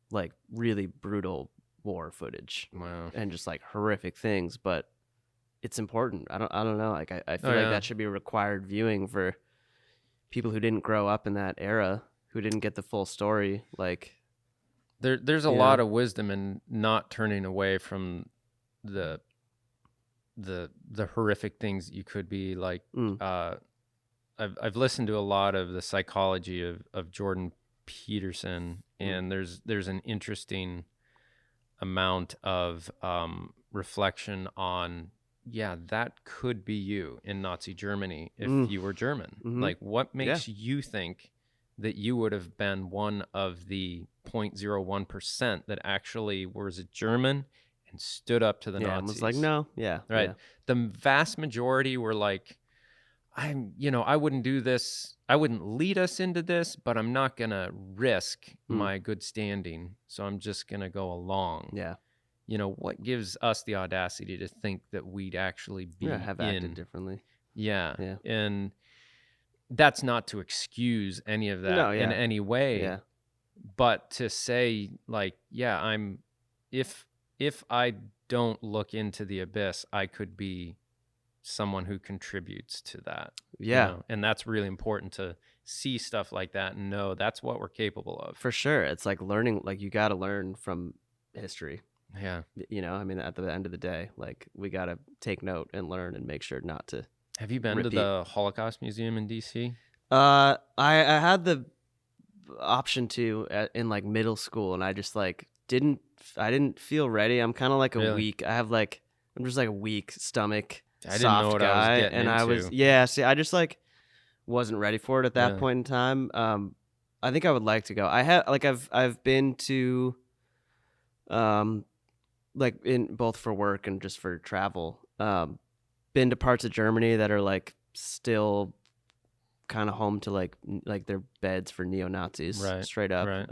like really brutal war footage. Wow. And just like horrific things, but it's important. I don't know. Like I feel like that should be a required viewing for people who didn't grow up in that era, who didn't get the full story. Like there's a lot of wisdom in not turning away from the horrific things you could be like. I've listened to a lot of the psychology of Jordan Peterson, and there's an interesting amount of reflection on that could be you in Nazi Germany if you were German. Like, what makes you think that you would have been one of the 0.01% that actually was a German and stood up to the Nazis? And was like, no, right. Yeah. The vast majority were like, I wouldn't do this. I wouldn't lead us into this, but I'm not going to risk my good standing. So I'm just going to go along. Yeah. What gives us the audacity to think that we'd actually be acted differently. Yeah. And that's not to excuse any of that in any way. Yeah. But to say like, if I don't look into the abyss, I could be someone who contributes to that. Yeah. And that's really important to see stuff like that and know that's what we're capable of. For sure. It's like learning, like you got to learn from history. Yeah. I mean, at the end of the day, like we got to take note and learn and make sure not to. Have you been to the Holocaust Museum in DC? I had the option 2 in like middle school, and I just like didn't feel ready. I'm kind of like Really? I'm just like a weak stomach, I didn't know soft what guy, I was getting and I was into. see, I just like wasn't ready for it at that Yeah. point in time. I think I would like to go. I've been to like in both for work and just for travel. Been to parts of Germany that are like still kind of home to like their beds for neo-Nazis, Right. straight up. Right.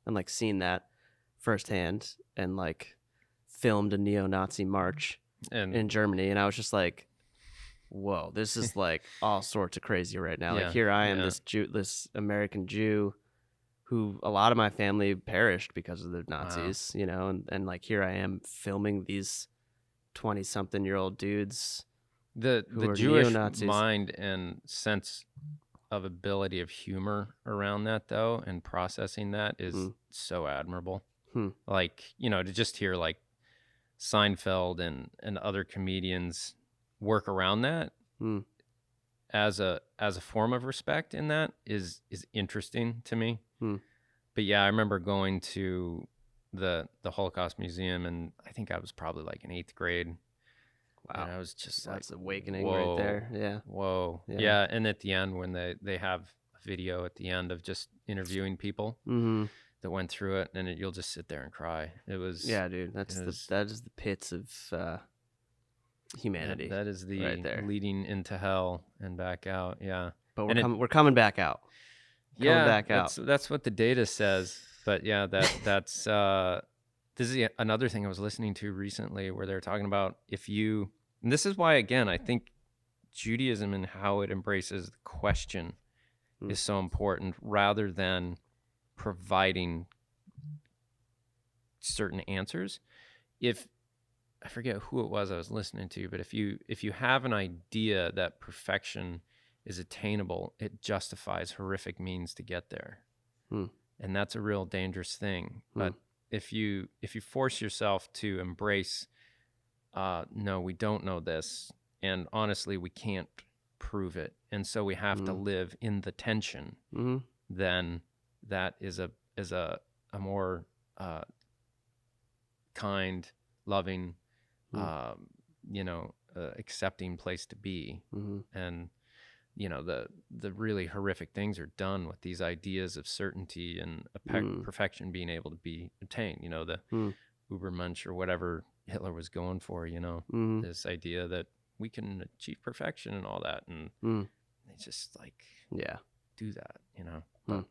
And like seen that firsthand, and like filmed a neo-Nazi march And in Germany, and I was just like, whoa, this is like all sorts of crazy right now. Like Yeah, here I am, yeah. this American Jew who a lot of my family perished because of the Nazis, you know, and like here I am filming these 20-something-year-old dudes the who are Jewish neo-Nazis. mind and sense of ability of humor around that, though, and processing that is so admirable. Like, you know, to just hear like Seinfeld and other comedians work around that as a form of respect in that is interesting to me. But yeah, I remember going to the Holocaust Museum, and I think I was probably like in 8th grade. Wow. And I was just That's like, awakening whoa, right there. Yeah. Whoa. Yeah. Yeah. And at the end, when they have a video at the end of just interviewing people that went through it, and you'll just sit there and cry. It was, yeah, dude, that is the pits of humanity. That is the right there. leading into hell and back out. Yeah. But we're coming back out. That's what the data says. But yeah, that's this is another thing I was listening to recently where they're talking about and this is why, again, I think Judaism and how it embraces the question is so important rather than providing certain answers. If I forget who it was I was listening to, but if you have an idea that perfection is attainable, it justifies horrific means to get there. And that's a real dangerous thing. But if you force yourself to embrace, no, we don't know this, and honestly, we can't prove it, and so we have to live in the tension, then that is a more kind, loving, accepting place to be. And you know, the really horrific things are done with these ideas of certainty and perfection being able to be attained. You know, the Ubermensch or whatever Hitler was going for, you know, this idea that we can achieve perfection and all that. And it's just like, do that, you know. But,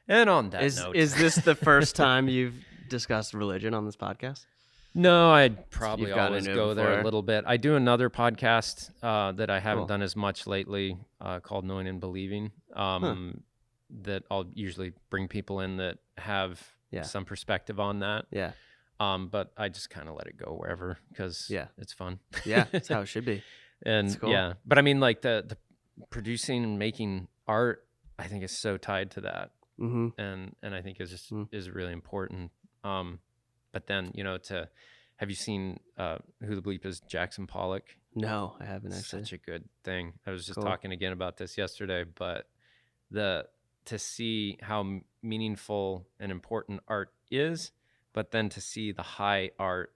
and on that note. Is this the first time you've discussed religion on this podcast? No, I'd probably always into it go there before. a little bit. I do another podcast that I haven't done as much lately called Knowing and Believing that I'll usually bring people in that have some perspective on that. Yeah. But I just kind of let it go wherever because it's fun. Yeah, that's how it should be. And cool. yeah, but I mean, like the producing and making art, I think is so tied to that. And I think is really important. But then, you know, have you seen Who the Bleep is Jackson Pollock? No, I haven't actually. Such a good thing. I was just talking again about this yesterday, but to see how meaningful and important art is, but then to see the high art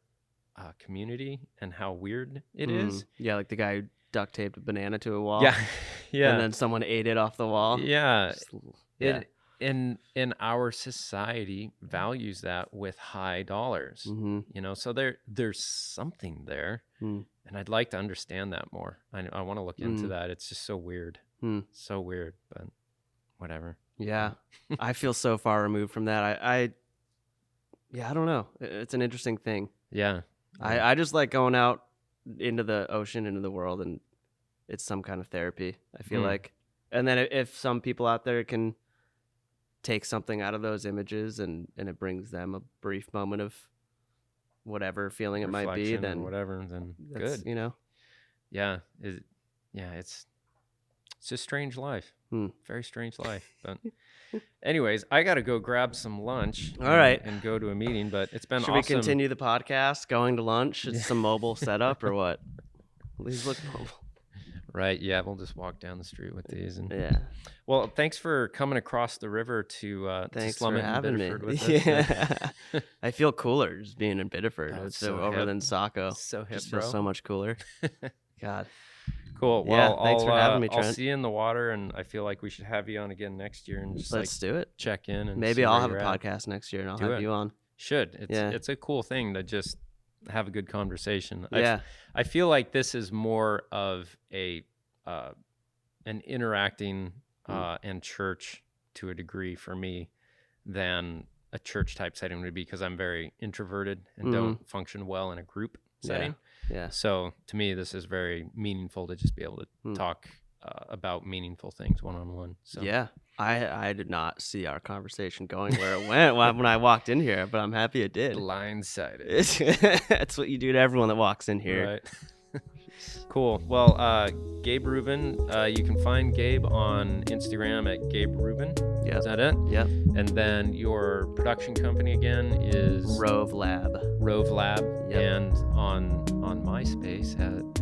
community and how weird it is. Yeah, like the guy who duct taped a banana to a wall. Yeah. And then someone ate it off the wall. Yeah. In our society values that with high dollars, you know, so there's something there, and I'd like to understand that more. I want to look into that. It's just so weird, so weird, but whatever. Yeah, I feel so far removed from that. I don't know. It's an interesting thing. Yeah. I just like going out into the ocean, into the world, and it's some kind of therapy, I feel like. And then if some people out there can take something out of those images and it brings them a brief moment of whatever feeling it might be, then whatever, then good, you know. It's a strange life. Very strange life. But anyways, I gotta go grab some lunch. All right, and go to a meeting. But it's been Should awesome. we continue the podcast going to lunch? It's some mobile setup or what? These look mobile. Right. Yeah. We'll just walk down the street with these. And Yeah. Well, thanks for coming across the river to Thanks Slum for It in having me. Biddeford with us. Yeah. I feel cooler just being in Biddeford. Oh, It's it's so over hip. than Saco. So hip, Just bro. feels so much cooler. God. Cool. Yeah, Well, thanks for having me, I'll Trent. see you in the water, and I feel like we should have you on again next year and just Let's do it. check in and Maybe see I'll where have a you're at. podcast next year and I'll Do have it. you on. Should. Yeah. It's a cool thing to just have a good conversation. Yeah. I feel like this is more of an interacting and church to a degree for me than a church type setting would be, because I'm very introverted and don't function well in a group setting. Yeah. So to me, this is very meaningful to just be able to talk about meaningful things one-on-one. So Yeah. I did not see our conversation going where it went when I walked in here, but I'm happy it did. blindsided. That's what you do to everyone that walks in here. Right. Cool. Well, Gabe Reuben, you can find Gabe on Instagram at Gabe Reuben. Yeah. Is that it? Yep. And then your production company again is Rove Lab. Rove Lab. Yep. And on MySpace and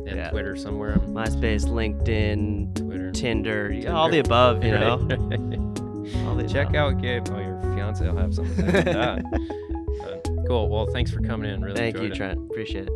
Yeah. Twitter somewhere. MySpace, LinkedIn, Twitter. Tinder, all the above, you know. All the Check above. out Gabe. Oh, your fiance will have something to say about that. Cool. Well, thanks for coming in. Really Thank you, enjoyed it. Trent. Appreciate it.